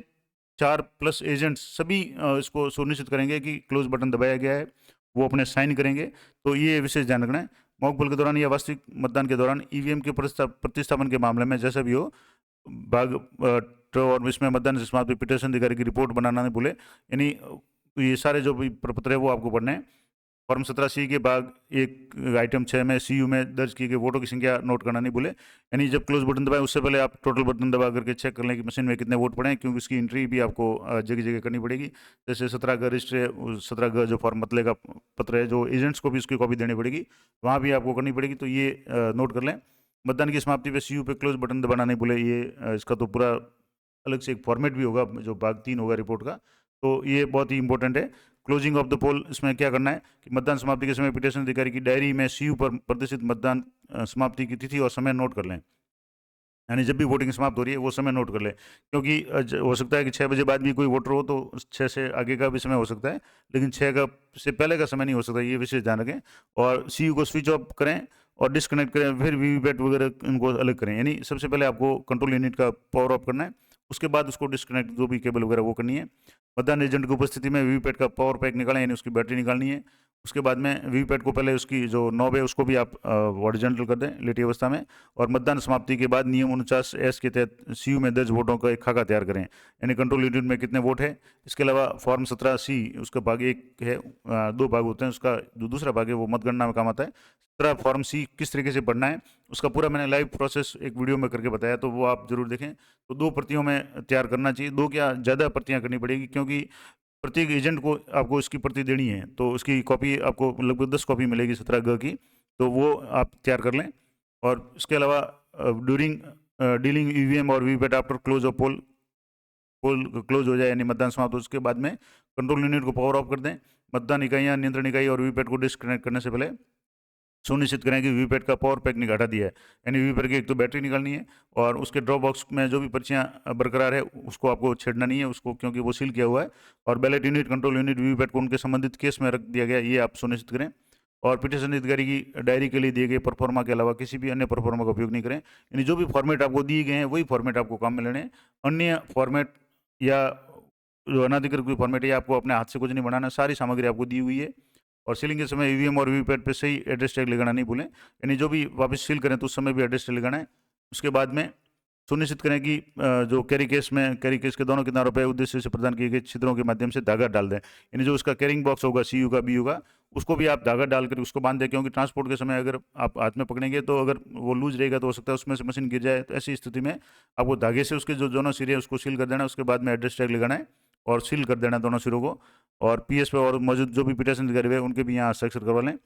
Speaker 1: 4 प्लस एजेंट्स सभी इसको सुनिश्चित करेंगे कि क्लोज बटन दबाया गया है, वो अपने साइन करेंगे। तो ये विशेष ध्यान रखना है। मॉक पोल के दौरान या वास्तविक मतदान के दौरान EVM के प्रतिस्थापन के मामले में जैसा भी हो भाग और इसमें मतदान से समाप्त पीठासीन अधिकारी की रिपोर्ट बनाना नहीं भूले। यानी ये सारे जो भी प्रपत्र है वो आपको पढ़ने हैं। फॉर्म 17C के भाग 1 आइटम 6 में CU में दर्ज की गई वोटों की संख्या नोट करना नहीं भूले। यानी जब क्लोज बटन दबाएं उससे पहले आप टोटल बटन दबा करके चेक कर लें कि मशीन में कितने वोट पड़े हैं, क्योंकि उसकी एंट्री भी आपको जगह जगह करनी पड़ेगी। जैसे 17 रजिस्टर है, 17 जो फॉर्म मतले का पत्र है, जो एजेंट्स को भी उसकी कॉपी देनी पड़ेगी, वहाँ भी आपको करनी पड़ेगी। तो ये नोट कर लें। मतदान की समाप्ति पे CU पे क्लोज बटन दबाना नहीं भूले। ये इसका तो पूरा अलग से एक फॉर्मेट भी होगा जो भाग 3 होगा रिपोर्ट का। तो ये बहुत ही इंपॉर्टेंट है। क्लोजिंग ऑफ द पोल, इसमें क्या करना है कि मतदान समाप्ति के समय पीठासीन अधिकारी की डायरी में CU पर प्रदर्शित मतदान समाप्ति की तिथि और समय नोट कर लें। यानी जब भी वोटिंग समाप्त हो रही है वो समय नोट कर लें, क्योंकि हो सकता है कि 6 बजे बाद भी कोई वोटर हो तो 6 से आगे का भी समय हो सकता है, लेकिन 6 का से पहले का समय नहीं हो सकता। ये विशेष ध्यान रखें। और CU को स्विच ऑफ करें और डिस्कनेक्ट करें, फिर वीवीपैट वगैरह इनको अलग करें। यानी सबसे पहले आपको कंट्रोल यूनिट का पावर ऑफ करना है, उसके बाद उसको डिस्कनेक्ट जो भी केबल वगैरह वो करनी है। मतदान एजेंट की उपस्थिति में वीवीपैट का पावर पैक निकालें, यानी उसकी बैटरी निकालनी है। उसके बाद में वीवीपैट को पहले उसकी जो नॉब है उसको भी आप हॉरिजॉन्टल कर दें लेटी अवस्था में, और मतदान समाप्ति के बाद नियम 49S के तहत CU में दर्ज वोटों का एक खाका तैयार करें, यानी कंट्रोल यूनिट में कितने वोट है। इसके अलावा फॉर्म 17C उसका भाग 1 है, 2 भाग होते हैं, उसका जो दूसरा भाग है वो मतगणना में काम आता है। 17 फॉर्म C किस तरीके से पढ़ना है उसका पूरा मैंने लाइव प्रोसेस एक वीडियो में करके बताया, तो वो आप जरूर देखें। तो 2 प्रतियों में तैयार करना चाहिए, 2 क्या ज़्यादा प्रतियां करनी पड़ेगी, क्योंकि प्रत्येक एजेंट को आपको इसकी प्रति देनी है। तो उसकी कॉपी आपको लगभग 10 कॉपी मिलेगी 17 की, तो वो आप तैयार कर लें। और इसके अलावा ड्यूरिंग डीलिंग EVM और VVPAT after close of poll close हो जाए, यानी मतदान समाप्त हो, उसके बाद में कंट्रोल यूनिट को पावर ऑफ कर दें। मतदान इकाइयाँ, नियंत्रण इकाई और वीवीपैट को डिस्कनेक्ट करने से पहले सुनिश्चित करें कि वीवीपैट का पावर पैक नहीं हटा दिया है। यानी वीवीपैट की एक तो बैटरी निकालनी है, और उसके ड्रॉप बॉक्स में जो भी पर्चियाँ बरकरार है उसको आपको छेड़ना नहीं है उसको, क्योंकि वो सील किया हुआ है। और ballot unit, control unit, VVPAT को उनके संबंधित केस में रख दिया गया, ये आप सुनिश्चित करें। और पीठासीन अधिकारी की डायरी के लिए दिए गए परफॉर्मा के अलावा किसी भी अन्य परफॉर्मा का उपयोग नहीं करें। यानी जो भी फॉर्मेट आपको दिए गए हैं वही फॉर्मेट आपको काम में लेने हैं। अन्य फॉर्मेट या जो अनाधिकृत कोई फॉर्मेट है आपको अपने हाथ से कुछ नहीं बनाना, सारी सामग्री आपको दी हुई है। और सीलिंग के समय EVM और वीवीपैट पे सही एड्रेस टैग लगाना नहीं भूलें, यानी जो भी वापस सील करें तो उस समय भी एड्रेस टैग लगाना है। उसके बाद में सुनिश्चित करें कि जो कैरी केस के दोनों किनारों पर उद्देश्य से प्रदान किए गए छिद्रों के माध्यम से धागा डाल दें। यानी जो उसका कैरिंग बॉक्स होगा CU का BU का, उसको भी आप धागा डालकर उसको बांध दें, क्योंकि ट्रांसपोर्ट के समय अगर आप हाथ में पकड़ेंगे तो अगर वो लूज रहेगा तो हो सकता है उसमें से मशीन गिर जाए। तो ऐसी स्थिति में आपको धागे से उसके जो दोनों सिरे हैं उसको सील कर देना। उसके बाद में एड्रेस टैग लगाना है और सील कर देना दोनों सिरों को। और PS पे और मौजूद जो भी पीटरसन अधिकारी हुए उनके भी यहाँ हस्ताक्षर करवा लें।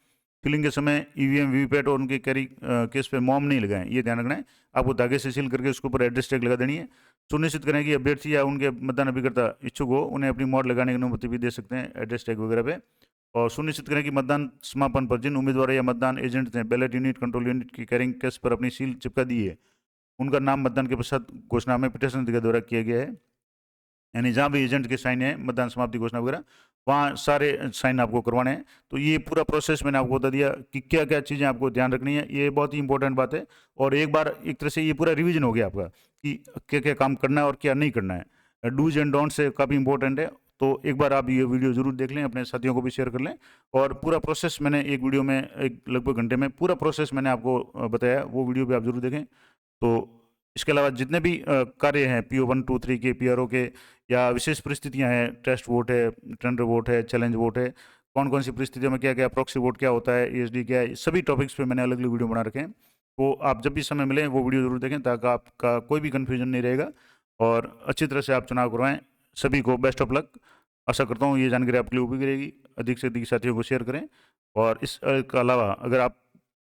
Speaker 1: फिलिंग के समय EVM VVPAT और उनके कैरी केस पे मोम नहीं लगाएं, ये ध्यान रखना है। आपको धागे से सील करके उसके ऊपर एड्रेस टैग लगा देनी है। सुनिश्चित करें कि अभ्यर्थी या उनके मतदान अभिकर्ता इच्छुक हो, उन्हें अपनी मोहर लगाने की अनुमति भी दे सकते हैं एड्रेस टैग वगैरह पे। और सुनिश्चित करें कि मतदान समापन पर जिन उम्मीदवार या मतदान एजेंट ने बैलेट यूनिट कंट्रोल यूनिट की कैरिंग केस पर अपनी सील चिपका दी है, उनका नाम मतदान के पश्चात घोषणा में पीटरसन अधिकारी द्वारा किया गया है। यानी जहाँ भी एजेंट के साइन है मतदान समाप्ति घोषणा वगैरह, वहाँ सारे साइन आपको करवाने हैं। तो ये पूरा प्रोसेस मैंने आपको बता दिया कि क्या क्या चीज़ें आपको ध्यान रखनी है। ये बहुत ही इंपॉर्टेंट बात है। और एक बार एक तरह से ये पूरा रिवीजन हो गया आपका कि क्या क्या काम करना है और क्या नहीं करना है। डूज एंड डोंट से काफ़ी इंपॉर्टेंट है। तो एक बार आप ये वीडियो जरूर देख लें, अपने साथियों को भी शेयर कर लें। और पूरा प्रोसेस मैंने एक वीडियो में, एक लगभग घंटे में पूरा प्रोसेस मैंने आपको बताया, वो वीडियो भी आप जरूर देखें। तो इसके अलावा जितने भी कार्य हैं PO 1, 2, 3 के, PRO के, या विशेष परिस्थितियां हैं, टेस्ट वोट है, टेंडर वोट है, चैलेंज वोट है, कौन कौन सी परिस्थितियों में क्या क्या, प्रॉक्सी वोट क्या होता है, ESD क्या है, सभी टॉपिक्स पे मैंने अलग अलग वीडियो बना रखे हैं। तो आप जब भी समय मिले वो वीडियो जरूर देखें, ताकि आपका कोई भी कन्फ्यूजन नहीं रहेगा और अच्छी तरह से आप चुनाव करवाएं। सभी को बेस्ट ऑफ लक। आशा करता हूँ ये जानकारी आपके लिए उपयोगी रहेगी। अधिक से अधिक साथियों को शेयर करें। और इसके अलावा अगर आप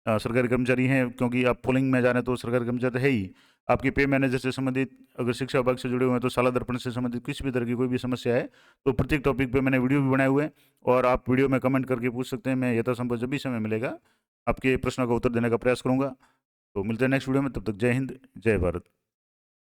Speaker 1: सरकारी कर्मचारी हैं, क्योंकि आप पोलिंग में जा रहे हैं तो सरकारी कर्मचारी तो है ही, आपके पे मैनेजर से संबंधित, अगर शिक्षा विभाग से जुड़े हुए हैं तो साला दर्पण से संबंधित किसी भी तरह की कोई भी समस्या है तो प्रत्येक टॉपिक पे मैंने वीडियो भी बनाए हुए हैं और आप वीडियो में कमेंट करके पूछ सकते हैं। मैं यथासंभव जब भी समय मिलेगा आपके प्रश्नों का उत्तर देने का प्रयास करूंगा। तो मिलते हैं नेक्स्ट वीडियो में, तब तक जय हिंद, जय भारत।